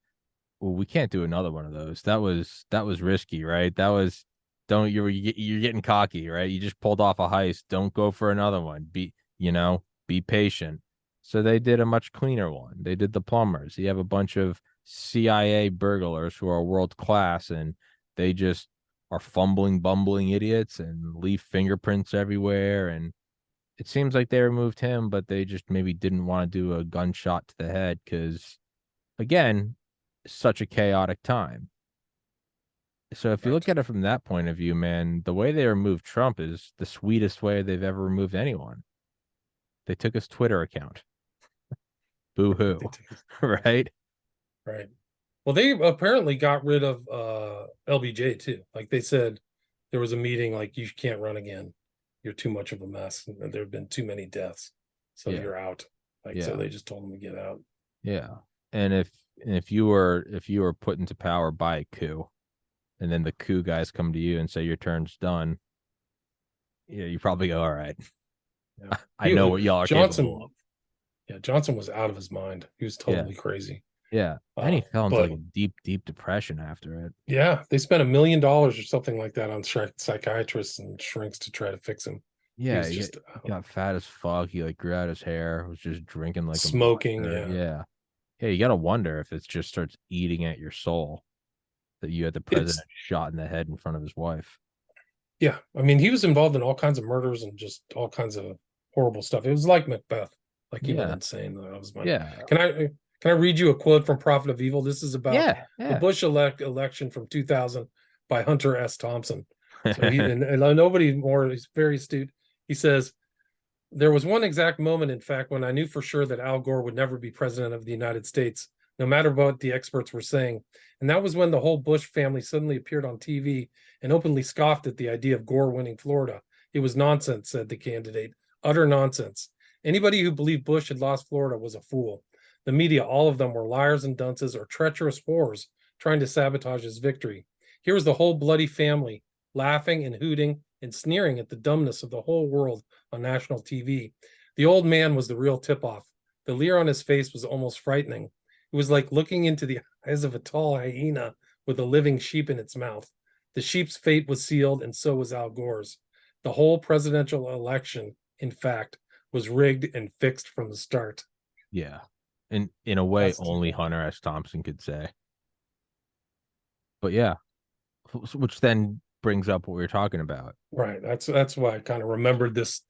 well, we can't do another one of those. That was risky, right? That was don't you're getting cocky, right? You just pulled off a heist. Don't go for another one. Be patient. So they did a much cleaner one. They did the plumbers. You have a bunch of CIA burglars who are world class and they just are fumbling, bumbling idiots and leave fingerprints everywhere. And it seems like they removed him, but they just maybe didn't want to do a gunshot to the head because, again, such a chaotic time. So if you right. look at it from that point of view, man, the way they removed Trump is the sweetest way they've ever removed anyone. They took his Twitter account. Boo hoo. Right? Right. Well, they apparently got rid of LBJ too. Like they said, there was a meeting like you can't run again. You're too much of a mess, and there have been too many deaths, so Yeah. you're out. Like so, Yeah. they just told him to get out. Yeah. And if you were put into power by a coup, and then the coup guys come to you and say your turn's done, yeah, you probably go, all right. Yeah, I know what y'all are capable of. Johnson. Yeah, Johnson was out of his mind. He was Yeah. totally crazy. Yeah. And he fell into But like a deep, deep depression after it. yeah, they spent $1 million or something like that on psychiatrists and shrinks to try to fix him. He Yeah, was he just got fat as fuck. He like grew out his hair, was just drinking like a smoking. monster. Yeah, Yeah. Yeah, you gotta wonder if it just starts eating at your soul that you had the it's president shot in the head in front of his wife. yeah. I mean, he was involved in all kinds of murders and just all kinds of horrible stuff. It was like Macbeth. Like he went Yeah. insane. That was my. Yeah. Can I read you a quote from Prophet of Evil? This is about Yeah. the Yeah. Bush election from 2000 by Hunter S. Thompson. So and nobody more. He's very astute. He says there was one exact moment, in fact, when I knew for sure that Al Gore would never be president of the United States, no matter what the experts were saying. And that was when the whole Bush family suddenly appeared on TV and openly scoffed at the idea of Gore winning Florida. It was nonsense, said the candidate. Utter nonsense. Anybody who believed Bush had lost Florida was a fool. The media, all of them, were liars and dunces or treacherous whores trying to sabotage his victory. Here was the whole bloody family laughing and hooting and sneering at the dumbness of the whole world on national TV. The old man was the real tip-off. The leer on his face was almost frightening. It was like looking into the eyes of a tall hyena with a living sheep in its mouth. The sheep's fate was sealed, and so was Al Gore's. The whole presidential election, in fact, was rigged and fixed from the start. Yeah. And in a way, That's only Hunter S. Thompson could say. But yeah, which then brings up what we were talking about. Right. That's why I kind of remembered this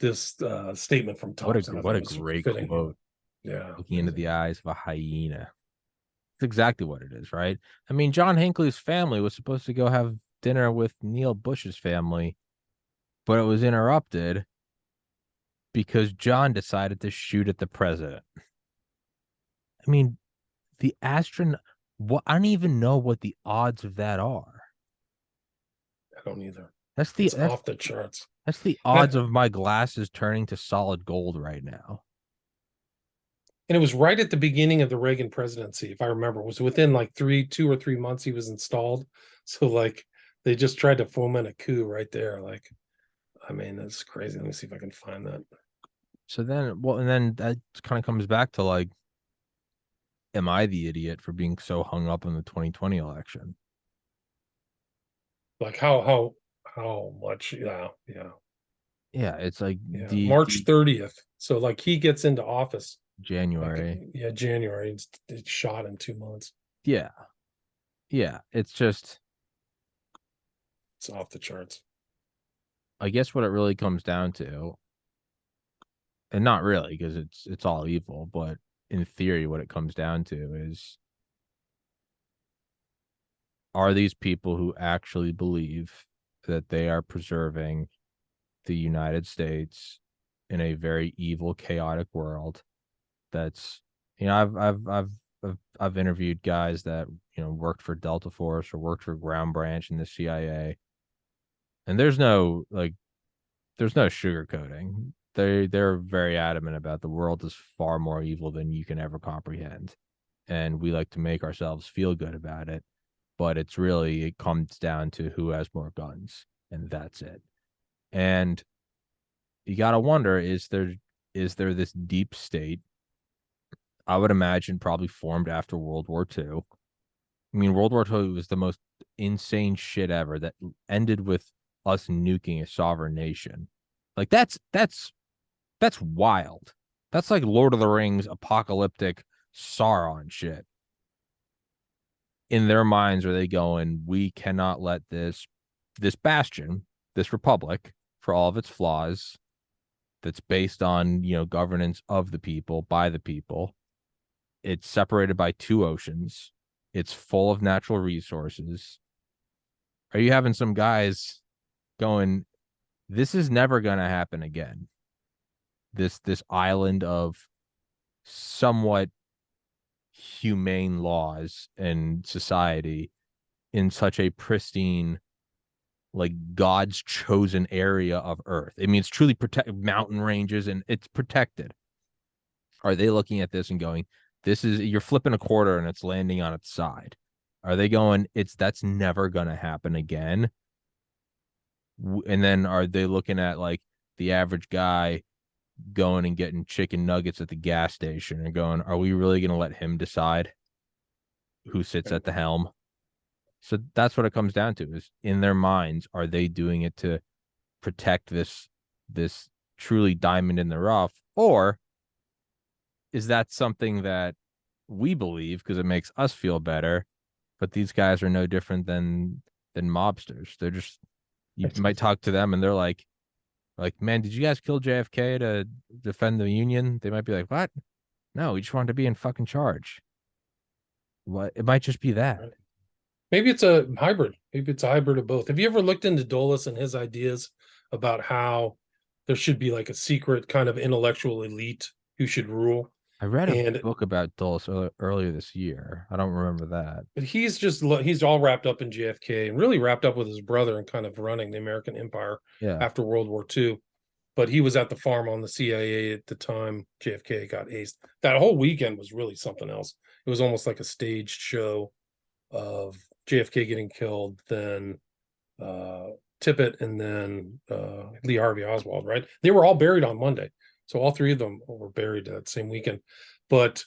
statement from Thompson. I What thought a it was great fitting. quote. Yeah. Looking into the eyes of a hyena. It's exactly what it is, right? I mean, John Hinckley's family was supposed to go have dinner with Neil Bush's family, but it was interrupted because John decided to shoot at the president. I mean, the astronaut. What I don't even know what the odds of that are. I don't either. That's the It's off the charts. that's the And odds of my glasses turning to solid gold right now. it was right at the beginning of the Reagan presidency, if I remember. It was within like 2 or 3 months he was installed. So like they just tried to foment a coup right there. Like, I mean, that's crazy. Let me see if I can find that. So then, well, and then that kind of comes back to like, am I the idiot for being so hung up on the 2020 election? Like how much? Yeah, yeah, Yeah, it's like yeah. the March 30th. So like he gets into office like January. yeah, January. It's shot in 2 months. Yeah, yeah. It's just, It's off the charts. I guess what it really comes down to, and not really because it's all evil, but in theory, what it comes down to is, are these people who actually believe that they are preserving the United States in a very evil, chaotic world? That's, I've interviewed guys that worked for Delta Force or worked for Ground Branch in the CIA, and there's no sugarcoating. They're very adamant about the world is far more evil than you can ever comprehend, and we like to make ourselves feel good about it, but it comes down to who has more guns, and that's it. And you got to wonder, is there this deep state? I would imagine probably formed after World War II. I mean, World War II was the most insane shit ever that ended with us nuking a sovereign nation. Like that's wild. That's like Lord of the Rings apocalyptic Sauron shit. In their minds, are they going, we cannot let this bastion, this republic, for all of its flaws, that's based on, governance of the people, by the people. It's separated by two oceans. It's full of natural resources. Are you having some guys going, this is never going to happen again? This island of somewhat humane laws and society in such a pristine, like God's chosen area of Earth. I mean, it's truly protected, mountain ranges, and it's protected. Are they looking at this and going, this is, you're flipping a quarter and it's landing on its side? Are they going, that's never going to happen again? And then are they looking at like the average guy going and getting chicken nuggets at the gas station and going, are we really going to let him decide who sits at the helm? So that's what it comes down to, is in their minds, are they doing it to protect this truly diamond in the rough, or is that something that we believe because it makes us feel better, but these guys are no different than mobsters? They're just, you might talk to them and they're like, man, did you guys kill JFK to defend the Union? They might be like, what? No, we just wanted to be in fucking charge. What? It might just be that. Right. Maybe it's a hybrid. Maybe it's a hybrid of both. Have you ever looked into Dulles and his ideas about how there should be like a secret kind of intellectual elite who should rule? I read a And book about Dulles earlier this year. I don't remember that. but he's all wrapped up in JFK and really wrapped up with his brother and kind of running the American empire Yeah. after World War II. But he was at the farm on the CIA at the time JFK got aced. That whole weekend was really something else. It was almost like a staged show of JFK getting killed, then Tippit, and then Lee Harvey Oswald, right? They were all buried on Monday. So all three of them were buried that same weekend. But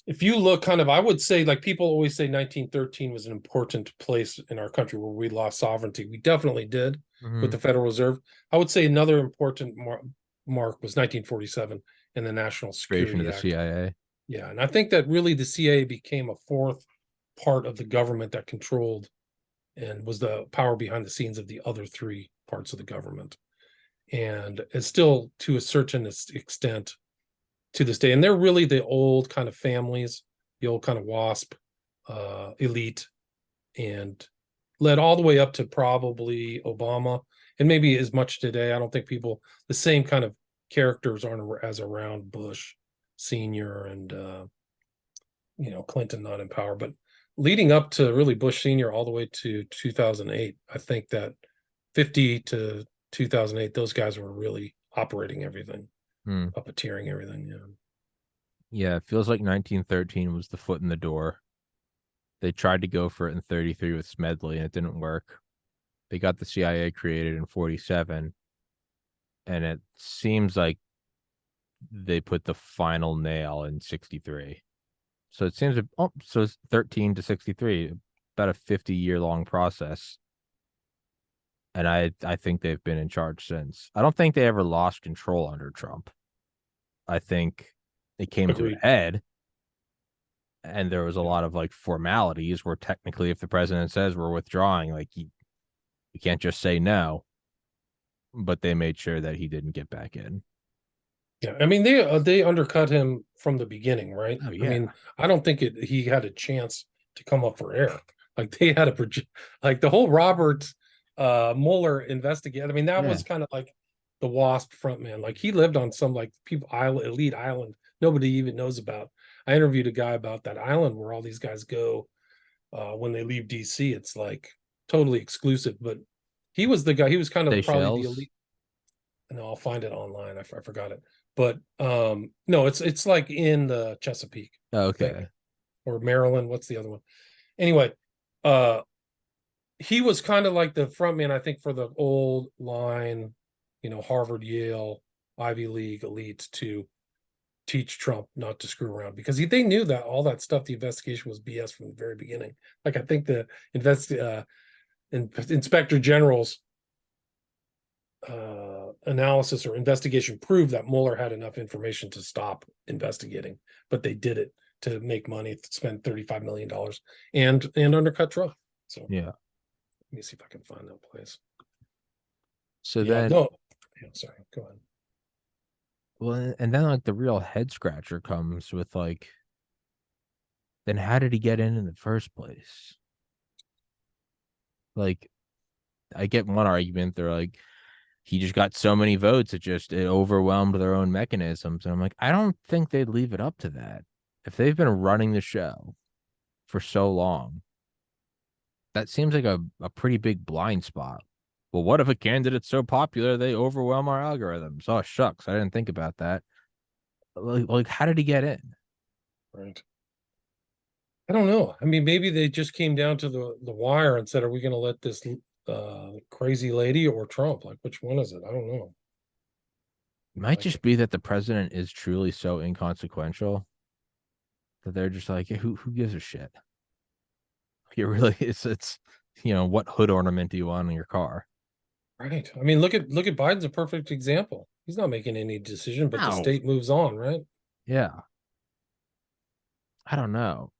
if you look kind of, I would say, like people always say 1913 was an important place in our country where we lost sovereignty. We definitely did with the Federal Reserve. I would say another important mark was 1947 and the National Creation of Security the Act. CIA. Yeah. And I think that really the CIA became a fourth part of the government that controlled and was the power behind the scenes of the other three parts of the government, and is still to a certain extent to this day. And they're really the old kind of families, the old kind of WASP elite, and led all the way up to probably Obama, and maybe as much today. I don't think people, the same kind of characters aren't as around Bush Senior and Clinton not in power, but leading up to really Bush Senior all the way to 2008, I think that 50 to 2008, those guys were really operating everything, puppeteering everything. Yeah. Yeah, it feels like 1913 was the foot in the door. They tried to go for it in 33 with Smedley, and it didn't work. They got the CIA created in 47, and it seems like they put the final nail in 63. So it seems, so it's 13 to 63, about a 50-year-long process. And I think they've been in charge since. I don't think they ever lost control under Trump. I think it came to a head, and there was a lot of like formalities where technically if the president says we're withdrawing, like you can't just say no. But they made sure that he didn't get back in. Yeah, I mean they undercut him from the beginning, right? Oh, yeah. I mean, I don't think he had a chance to come up for air. Like they had like the whole Robert Mueller investigate. I mean, that was kind of like the WASP frontman. Like he lived on some like elite island nobody even knows about. I interviewed a guy about that island where all these guys go when they leave DC. It's like totally exclusive, but he was the guy. He was kind of probably the elite. No, I'll find it online. I forgot it. But no, it's like in the Chesapeake. Okay. Or Maryland. What's the other one? Anyway, he was kind of like the front man, I think, for the old line, Harvard, Yale, Ivy League elites to teach Trump not to screw around, because they knew that all that stuff, the investigation was BS from the very beginning. Like I think the inspector general's analysis or investigation proved that Mueller had enough information to stop investigating, but they did it to make money, spend $35 million and undercut Trump. So yeah, let me see if I can find that place. So then, sorry, go ahead. Well, and then like the real head scratcher comes with like, then how did he get in the first place? Like, I get one argument, they're like, he just got so many votes, it overwhelmed their own mechanisms. And I'm like, I don't think they'd leave it up to that. If they've been running the show for so long, that seems like a pretty big blind spot. Well, what if a candidate's so popular they overwhelm our algorithms? Oh, shucks, I didn't think about that. Like how did he get in? Right. I don't know. I mean, maybe they just came down to the wire and said, are we going to let this crazy lady or Trump? Like, which one is it? I don't know. It might just be that the president is truly so inconsequential that they're just like, who gives a shit? It really is. It's what hood ornament do you want on your car? Right. I mean, look at Biden's a perfect example. He's not making any decision, but the state moves on, right? Yeah. I don't know.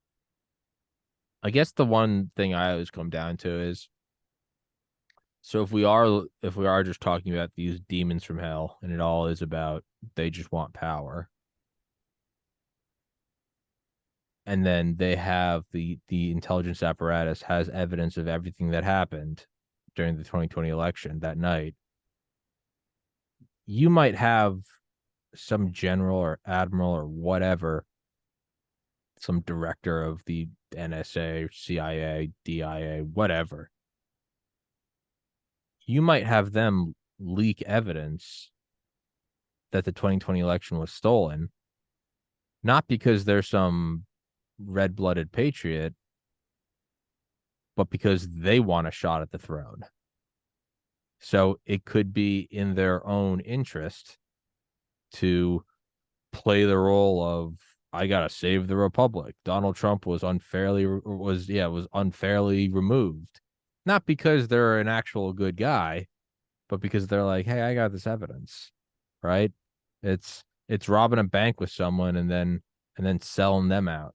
I guess the one thing I always come down to is, so if we are just talking about these demons from hell and it all is about they just want power, and then they have the intelligence apparatus has evidence of everything that happened during the 2020 election that night, you might have some general or admiral or whatever, some director of the NSA, CIA, DIA, whatever. You might have them leak evidence that the 2020 election was stolen, not because they're some red-blooded patriot, but because they want a shot at the throne. So it could be in their own interest to play the role of, I gotta save the republic. Donald Trump was unfairly removed, not because they're an actual good guy, but because they're like, hey, I got this evidence, right? It's robbing a bank with someone and then selling them out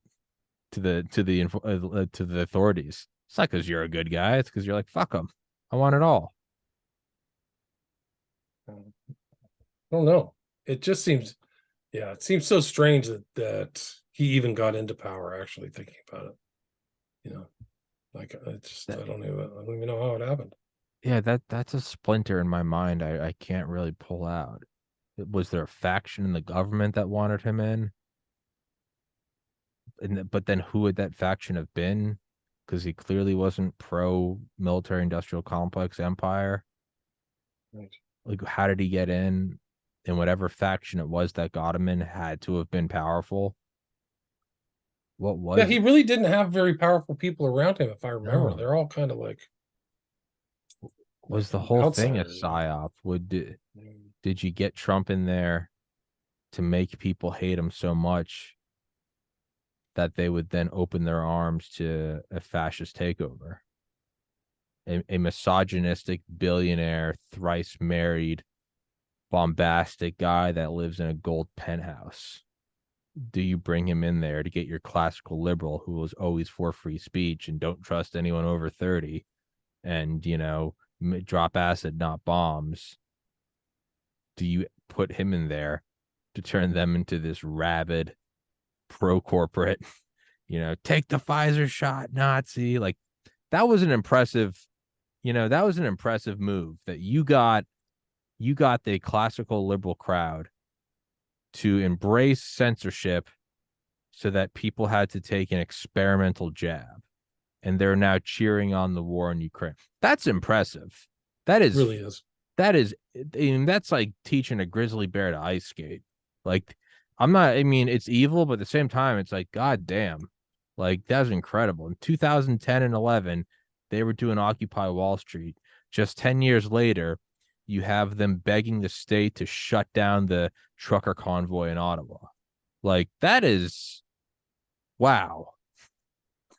to the authorities. It's not because you're a good guy. It's because you're like, fuck them. I want it all. I don't know. It just seems, yeah, it seems so strange that he even got into power. Actually, thinking about it, you know, like That, I don't even know how it happened. yeah, that's a splinter in my mind. I can't really pull out. Was there a faction in the government that wanted him in? But then who would that faction have been? Because he clearly wasn't pro military industrial complex empire. Right. Like, how did he get in? And whatever faction it was that got him in had to have been powerful. What Yeah, was he it? really didn't have very powerful people around him, if I remember. No. They're all kind of Was like the whole thing a outsiders. psyop? Mm. Did you get Trump in there to make people hate him so much that they would then open their arms to a fascist takeover? A misogynistic billionaire, thrice married, bombastic guy that lives in a gold penthouse. Do you bring him in there to get your classical liberal who was always for free speech and don't trust anyone over 30 and, drop acid, not bombs? Do you put him in there to turn them into this rabid pro corporate, take the Pfizer shot, Nazi? Like, that was an impressive, that was an impressive move that you got the classical liberal crowd to embrace censorship so that people had to take an experimental jab, and they're now cheering on the war in Ukraine. That's impressive. That It is really is. that is that's like teaching a grizzly bear to ice skate. Like, I'm not, I mean, it's evil, but at the same time it's like, god damn, like, that was incredible. In 2010 and 11 they were doing Occupy Wall Street. Just 10 years later you have them begging the state to shut down the trucker convoy in Ottawa. Like, that is, wow.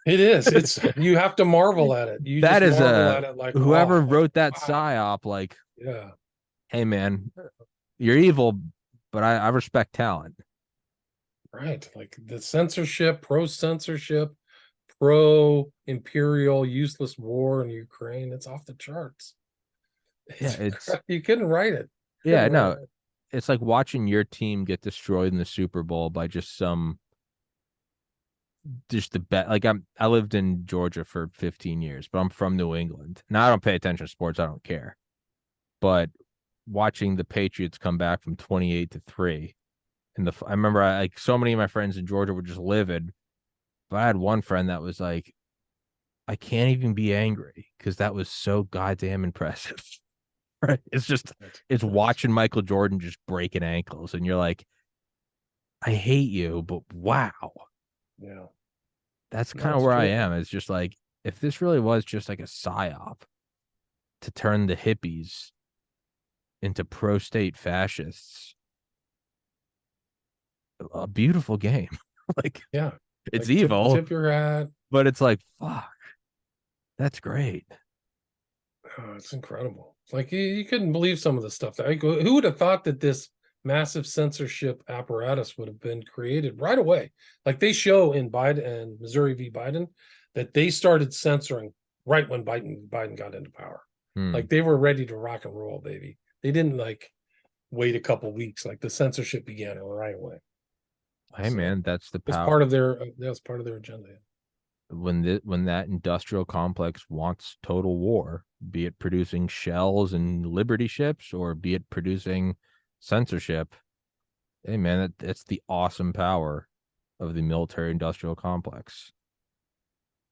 It is. It's you have to marvel at it. You That just is marvel a at it like, whoever oh, like, wrote that wow. psyop, like, Yeah. hey man, you're evil, but I respect talent. Right. Like the censorship, pro imperial useless war in Ukraine. It's off the charts. Yeah, It's it's you couldn't write it. yeah, Couldn't write no, it. it's like watching your team get destroyed in the Super Bowl by just the bet. Like, I lived in Georgia for 15 years, but I'm from New England. Now I don't pay attention to sports, I don't care. But watching the Patriots come back from 28-3, and I remember like so many of my friends in Georgia were just livid. But I had one friend that was like, I can't even be angry because that was so goddamn impressive. Right? It's Right. watching Michael Jordan just breaking ankles, and you're like, I hate you, but wow. Yeah. That's No, kind of it's where I true. am. It's just like, if this really was just like a psyop to turn the hippies into pro state fascists, a beautiful game. Like, Yeah. it's Like tip evil, tip your hat. but it's like, fuck, that's great. Oh, it's incredible. Like you couldn't believe some of the stuff that who would have thought that this massive censorship apparatus would have been created right away. Like they show in Biden and Missouri v. Biden that they started censoring right when Biden got into power. Hmm. Like they were ready to rock and roll, baby. They didn't like wait a couple weeks. Like the censorship began right away. Hey So man, that's the it's power. part of their that's part of their agenda. When that industrial complex wants total war, be it producing shells and Liberty ships or be it producing censorship, hey man, that's the awesome power of the military industrial complex.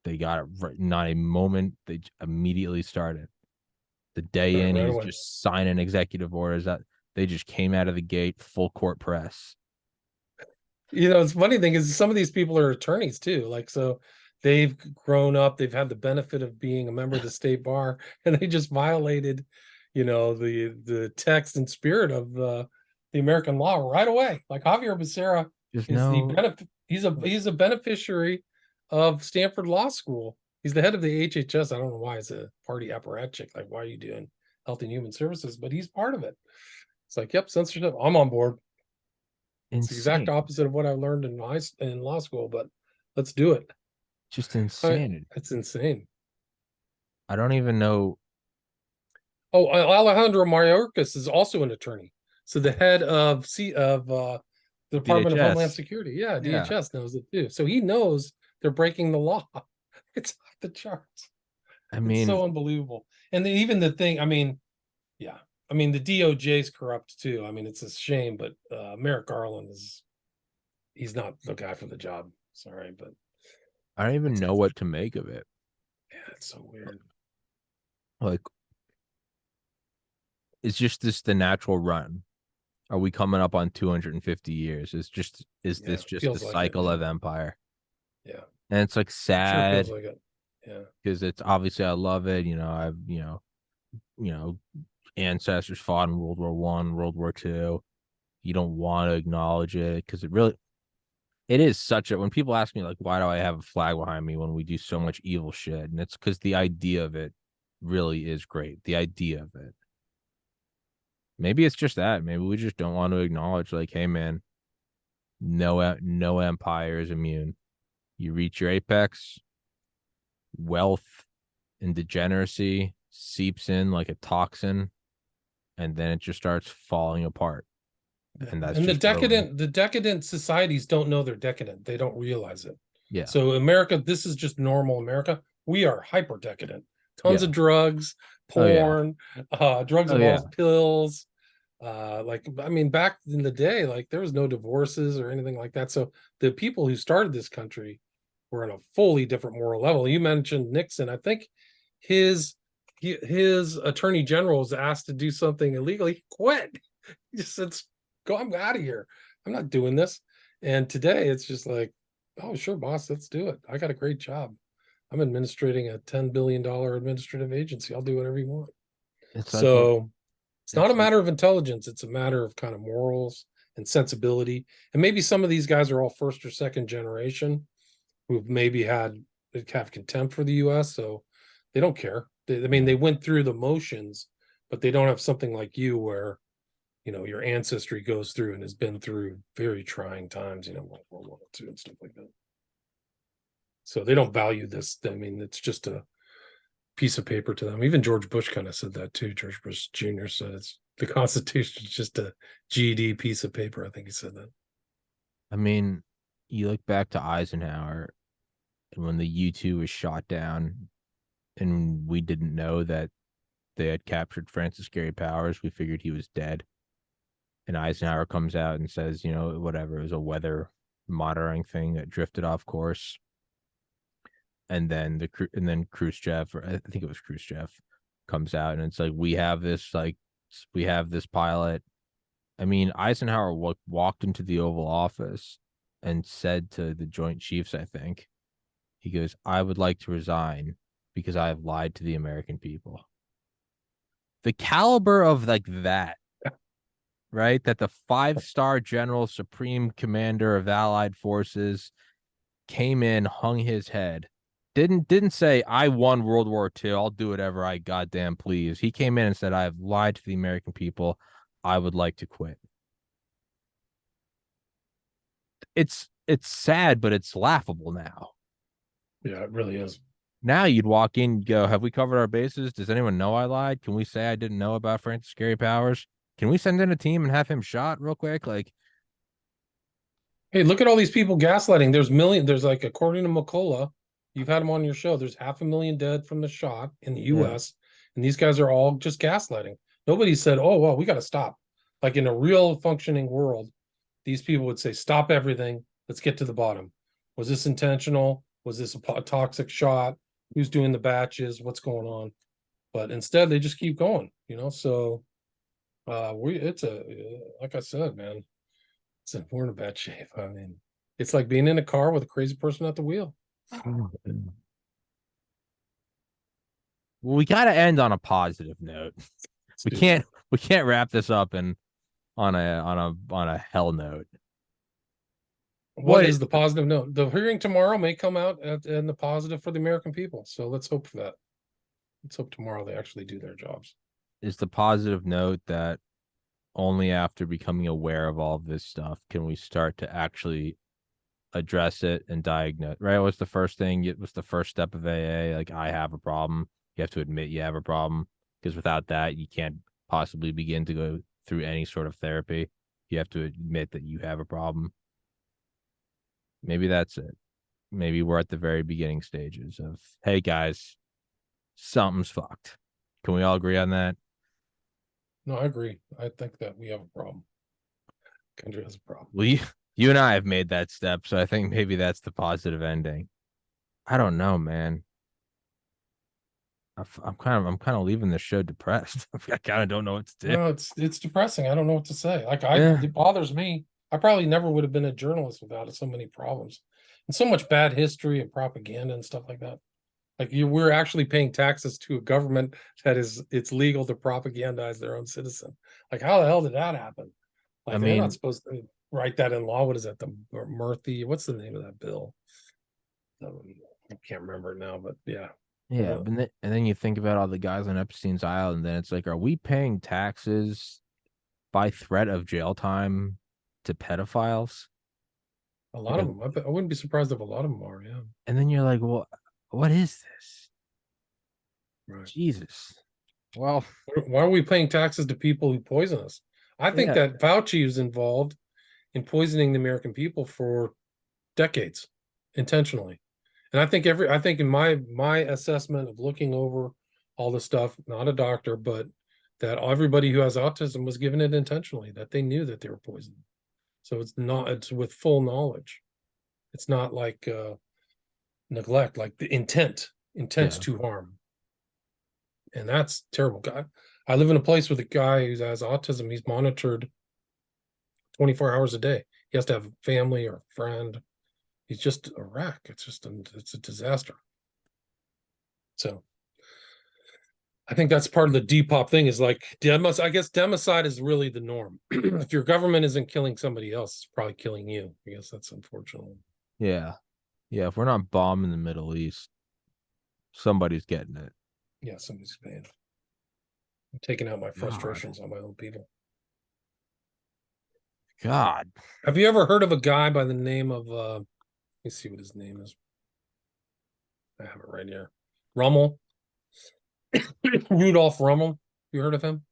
They got it right, not a moment. They immediately started. The day in, Right he's away. just signing executive orders that they just came out of the gate, full court press. You know, it's funny thing is some of these people are attorneys too. Like, so they've grown up, they've had the benefit of being a member of the state bar, and they just violated, the text and spirit of the American law right away. Like Javier Becerra Just is the no, benefit. He's a beneficiary of Stanford Law School. He's the head of the HHS. I don't know why it's a party apparatchik. Like, why are you doing Health and Human Services? But he's part of it. It's like, yep, censorship. I'm on board. It's the exact insane, opposite of what I learned in law school, but let's do it. just insanity. It's insane. I don't even know. Oh, Alejandro Mayorkas is also an attorney. So the head of the Department of Homeland DHS. Security, yeah, Yeah. DHS knows it too. So he knows they're breaking the law. It's off the charts. I It's mean, so unbelievable. And even the thing, I mean, yeah, I mean the DOJ is corrupt too. I mean, it's a shame, but Merrick Garland he's not the guy for the job. Sorry, but I don't even it's know what to make of it. yeah, it's so weird. Like, it's just this the natural run. Are we coming up on 250 years? Is Yeah, this just the feels like it. cycle Yeah, of empire? yeah, And it's like sure feels sad like it. Yeah, because it's obviously I love it. I've you know ancestors fought in World War One, World War Two. You don't want to acknowledge it because it is such a when people ask me like why do I have a flag behind me when we do so much evil shit, and it's because the idea of it really is great. The idea of it. Maybe it's just that. Maybe we just don't want to acknowledge like, hey man, no empire is immune. You reach your apex, wealth and degeneracy seeps in like a toxin, and then it just starts falling apart. And that's and just ruin. the decadent societies don't know they're decadent. They don't realize it. Yeah. So America, this is just normal America. We are hyper decadent. Tons Yeah. of drugs, Oh yeah. porn, drugs Oh yeah. involves pills. Like I mean, back in the day, like there was no divorces or anything like that. So the people who started this country were on a fully different moral level. You mentioned Nixon. I think his his attorney general was asked to do something illegal. He quit. He just said, "Go, I'm out of here. I'm not doing this." And today it's just like, "Oh, sure, boss, let's do it. I got a great job. I'm administrating a $10 billion administrative agency. I'll do whatever you want." It's like when So it's not a it's like matter of intelligence. It's a matter of kind of morals and sensibility. And maybe some of these guys are all first or second generation who've maybe have contempt for the US. So they don't care. I mean, they went through the motions, but they don't have something like you where, your ancestry goes through and has been through very trying times, World War One, two, and stuff like that. So they don't value this. I mean, it's just a piece of paper to them. Even George Bush kind of said that too. George Bush Jr. said it's the Constitution is just a GD piece of paper. I think he said that. I mean, you look back to Eisenhower and when the U-2 was shot down and we didn't know that they had captured Francis Gary Powers, we figured he was dead. And Eisenhower comes out and says, whatever, it was a weather monitoring thing that drifted off course. And then Khrushchev, or I think it was Khrushchev, comes out and it's like we have this pilot. I mean, Eisenhower walked into the Oval Office and said to the Joint Chiefs, I think, he goes, "I would like to resign because I have lied to the American people." The caliber of like that, right? That the 5-star general, supreme commander of Allied forces came in, hung his head. Didn't say I won World War II. I'll do whatever I goddamn please. He came in and said I have lied to the American people. I would like to quit. It's sad, but it's laughable now. Yeah, it really is. Now you'd walk in, and go, "Have we covered our bases? Does anyone know I lied? Can we say I didn't know about Francis Gary Powers? Can we send in a team and have him shot real quick?" Like, Hey, look at all these people gaslighting. There's like, according to McCullough, you've had him on your show. There's 500,000 dead from the shot in the yeah, US. And these guys are all just gaslighting. Nobody said, oh, well, we got to stop. Like in a real functioning world, these people would say, stop everything. Let's get to the bottom. Was this intentional? Was this a toxic shot? Who's doing the batches? What's going on? But instead, they just keep going. So it's like I said, man, we're in a bad shape. I mean, it's like being in a car with a crazy person at the wheel. well, we got to end on a positive note. Let's We do that. can't wrap this up in on a hell note. What What is the positive note? The hearing tomorrow may come out in the positive for the American people. So let's hope for that. Let's hope tomorrow they actually do their jobs. is the positive note that only after becoming aware of all of this stuff can we start to actually address it and diagnose, right? What's the first thing? It was the first step of AA. Like, I have a problem. You have to admit you have a problem, because without that, you can't possibly begin to go through any sort of therapy. You have to admit that you have a problem. Maybe that's it. Maybe we're at the very beginning stages of, hey guys, something's fucked. Can we all agree on that? No, I agree. I think that we have a problem. Country has a problem. Well, you and I have made that step, so I think maybe that's the positive ending. I don't know, man. I'm kind of leaving the show depressed. I kind of don't know what to do. No, it's depressing. I don't know what to say. Like Yeah. it bothers me. I probably never would have been a journalist without it. So many problems and so much bad history and propaganda and stuff like that. Like we're actually paying taxes to a government that it's legal to propagandize their own citizen. Like how the hell did that happen? I Like they're not mean, supposed to write that in law. What is that? The Murthy? What's the name of that bill? I can't remember it now, but yeah. yeah, and then you think about all the guys on Epstein's Island, and then it's like, are we paying taxes by threat of jail time to pedophiles? A lot of them. I wouldn't be surprised if a lot of them are. Yeah. And then you're like, well, what is this? Right. Jesus. Well, Why are we paying taxes to people who poison us? I think yeah, that Fauci was involved in poisoning the American people for decades, intentionally. And I think in my assessment of looking over all the stuff, not a doctor, but that everybody who has autism was given it intentionally, that they knew that they were poisoned. So it's with full knowledge. It's not like neglect, like the intent yeah. to harm. And that's terrible. I live in a place with a guy who has autism. He's monitored 24 hours a day. He has to have a family or a friend. He's just a wreck. It's a disaster. So I think that's part of the Depop thing is like I guess democide is really the norm. If your government isn't killing somebody else, it's probably killing you. I guess that's unfortunate. Yeah. Yeah. If we're not bombing the Middle East, somebody's getting it. Yeah, somebody's paying. I'm taking out my God. frustrations on my own people. God. Have you ever heard of a guy by the name of let me see what his name is. I have it right here. Rummel. Rudolph Rummel. You heard of him?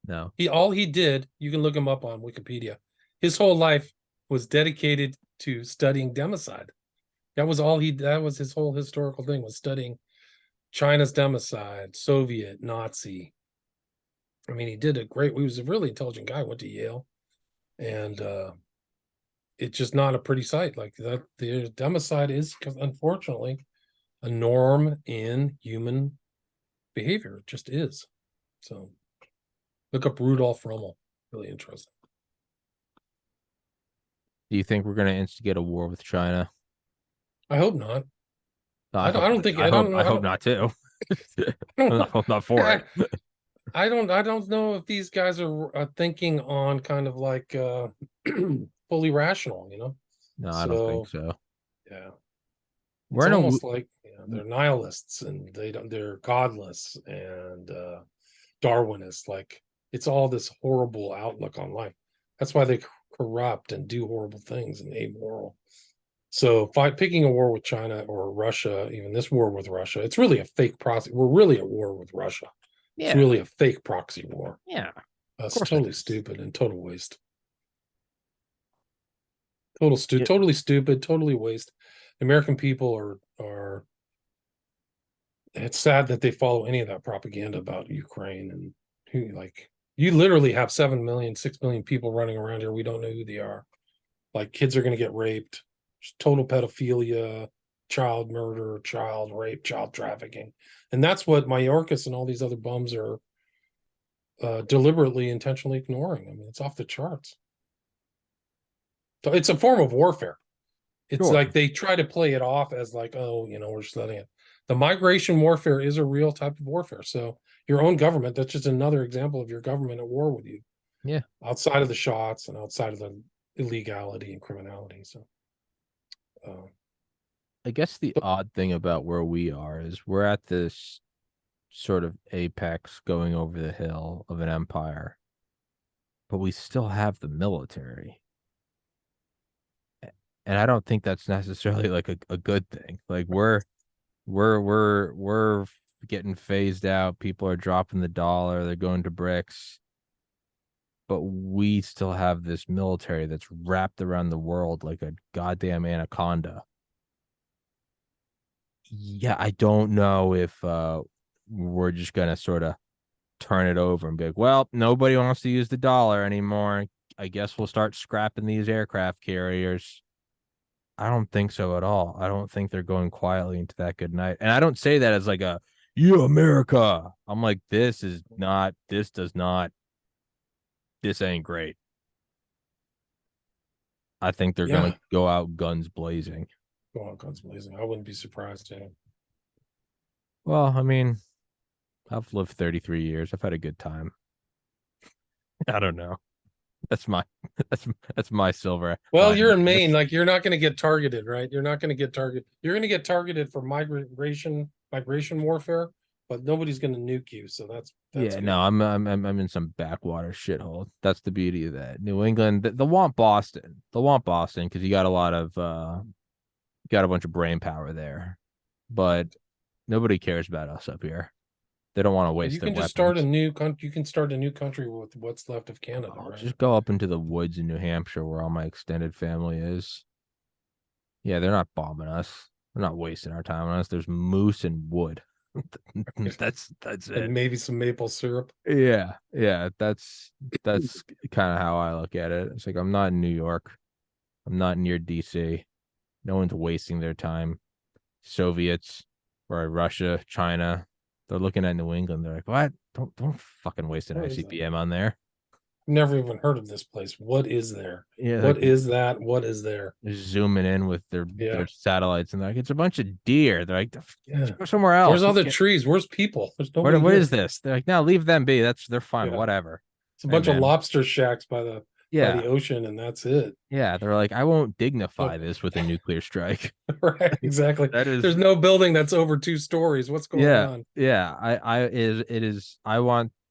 No. All he did, you can look him up on Wikipedia. His whole life was dedicated to studying democide. That was his whole historical thing, was studying China's democide, Soviet, Nazi. I mean, he was a really intelligent guy, went to Yale. And it's just not a pretty sight. Like that, the democide is, unfortunately, a norm in human behavior. It just is. So look up Rudolph Rummel. Really interesting. Do you think we're going to instigate a war with China? I hope not. I I hope don't not. think I don't know. I hope not too. I I'm not for it. I don't know if these guys are thinking on kind of like fully rational, you know. No, I don't think So so. yeah, it's We're in a almost like they're nihilists and they're godless and Darwinists. Like it's all this horrible outlook on life. That's why they corrupt and do horrible things and amoral. So picking a war with China or Russia, even this war with Russia, it's really a fake proxy. We're really at war with Russia. It's yeah, really a fake proxy war. yeah. Of It's course it totally is. stupid and total waste. Yeah, Totally stupid, totally waste. The American people are it's sad that they follow any of that propaganda about Ukraine and who like you literally have 7 million, 6 million people running around here. We don't know who they are. Like kids are gonna get raped, total pedophilia, child murder, child rape, child trafficking. And that's what Mayorkas and all these other bums are deliberately, intentionally ignoring. I mean, it's off the charts. So it's a form of warfare. It's sure. like they try to play it off as like, oh, you know, we're just letting it. The migration warfare is a real type of warfare. So your own government, that's just another example of your government at war with you. Yeah. Outside of the shots and outside of the illegality and criminality. So I guess the odd thing about where we are is we're at this sort of apex going over the hill of an empire, but we still have the military. And I don't think that's necessarily like a good thing. Like we're getting phased out. People are dropping the dollar. They're going to bricks. But we still have this military that's wrapped around the world like a goddamn anaconda. Yeah, I don't know if we're just gonna sort of turn it over and be like, well, nobody wants to use the dollar anymore. I guess we'll start scrapping these aircraft carriers. I don't think so at all. I don't think they're going quietly into that good night. And I don't say that as like a, you America. I'm like, this ain't great. I think they're going to go out guns blazing. Go on, guns blazing. I wouldn't be surprised. Yeah. Well, I mean, I've lived 33 years. I've had a good time. I don't know. That's my silver. Well, you're in Maine. Like, you're not going to get targeted, right? You're not going to get targeted. You're going to get targeted for migration warfare, but nobody's going to nuke you. So that's yeah. good. No, I'm in some backwater shithole. That's the beauty of that. New England, they'll want Boston. They'll want Boston because you got a lot of got a bunch of brain power there, but nobody cares about us up here. They don't want to waste. You can just start a new country. You can start a new country with what's left of Canada. I'll right? just go up into the woods in New Hampshire where all my extended family is. Yeah, they're not bombing us. They're not wasting our time on us. There's moose and wood. that's it. And maybe some maple syrup. Yeah, that's kind of how I look at it. It's like I'm not in New York. I'm not near DC. No one's wasting their time. Soviets or Russia, China, they're looking at New England. They're like, what? Don't fucking waste an ICBM on there. Never even heard of this place. What is there? Yeah, what is that? What is there? They're zooming in with their satellites, and they're like, it's a bunch of deer. They're like, go somewhere else. Where's all the trees? Where's people? There's nobody. What is this? They're like, no, leave them be. They're fine. Whatever. It's a bunch of lobster shacks by the ocean, and that's it. Yeah, they're like, I won't dignify this with a nuclear strike. Right, exactly. There's no building that's over 2 stories. What's going on? Yeah,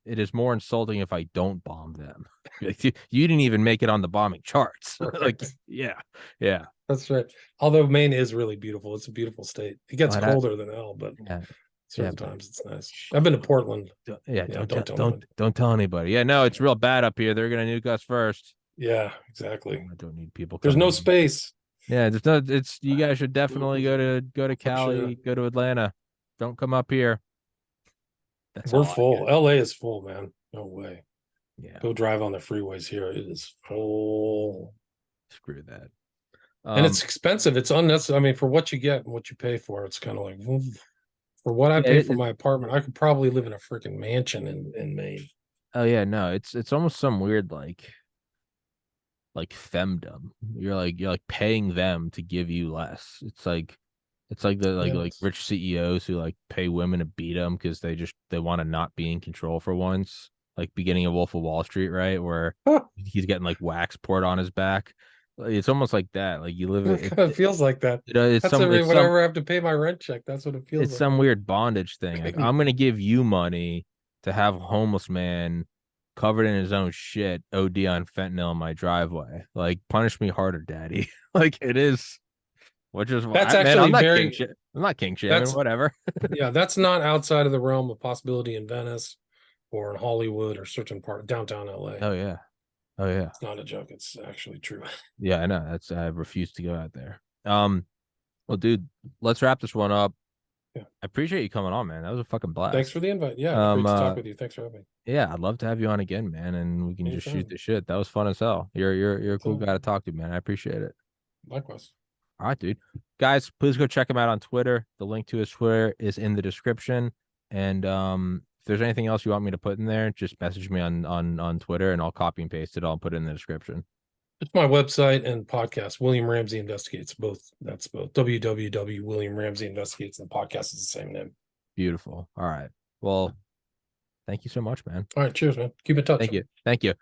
it is more insulting if I don't bomb them. You didn't even make it on the bombing charts. Right. Like, yeah. That's right. Although Maine is really beautiful. It's a beautiful state. It gets colder than hell, but certain times it's nice. I've been to Portland. Don't tell anybody. Yeah, no, it's real bad up here. They're gonna nuke us first. Yeah, exactly. I don't need people. There's no space. Yeah, there's no. It's you guys should definitely go to Cali, go to Atlanta. Don't come up here. We're full. LA is full, man. No way. Yeah. Go drive on the freeways here. It is full. Screw that. And it's expensive. It's unnecessary. I mean, for what you get and what you pay for, it's kind of like, for what I pay for my apartment, I could probably live in a freaking mansion in Maine. Oh yeah, no, it's almost some weird like femdom. You're like paying them to give you less. It's like the like rich CEOs who like pay women to beat them because they want to not be in control for once. Like beginning of Wolf of Wall Street, right? Where he's getting like wax poured on his back. It's almost like that. Like you live. It kind of feels like that. Whenever I have to pay my rent check, that's what it feels. It's some weird bondage thing. Like I'm gonna give you money to have a homeless man covered in his own shit OD on fentanyl in my driveway. Like punish me harder, daddy. Like it is. I'm not king shaming. Whatever. Yeah, that's not outside of the realm of possibility in Venice or in Hollywood or certain part downtown LA. Oh yeah. It's not a joke. It's actually true. Yeah, I know. I refuse to go out there. Well, dude, let's wrap this one up. Yeah. I appreciate you coming on, man. That was a fucking blast. Thanks for the invite. Yeah, great to talk with you. Thanks for having me. Yeah, I'd love to have you on again, man, and we can just shoot the shit. That was fun as hell. You're a cool guy to talk to, man. I appreciate it. Likewise. All right, dude. Guys, please go check him out on Twitter. The link to his Twitter is in the description. And if there's anything else you want me to put in there, just message me on Twitter and I'll copy and paste it. I'll put it in the description. It's my website and podcast, William Ramsey Investigates. That's both www. William Ramsey Investigates, and the podcast is the same name. Beautiful. All right. Well, thank you so much, man. All right. Cheers, man. Keep in touch. Thank you. Guys, thank you.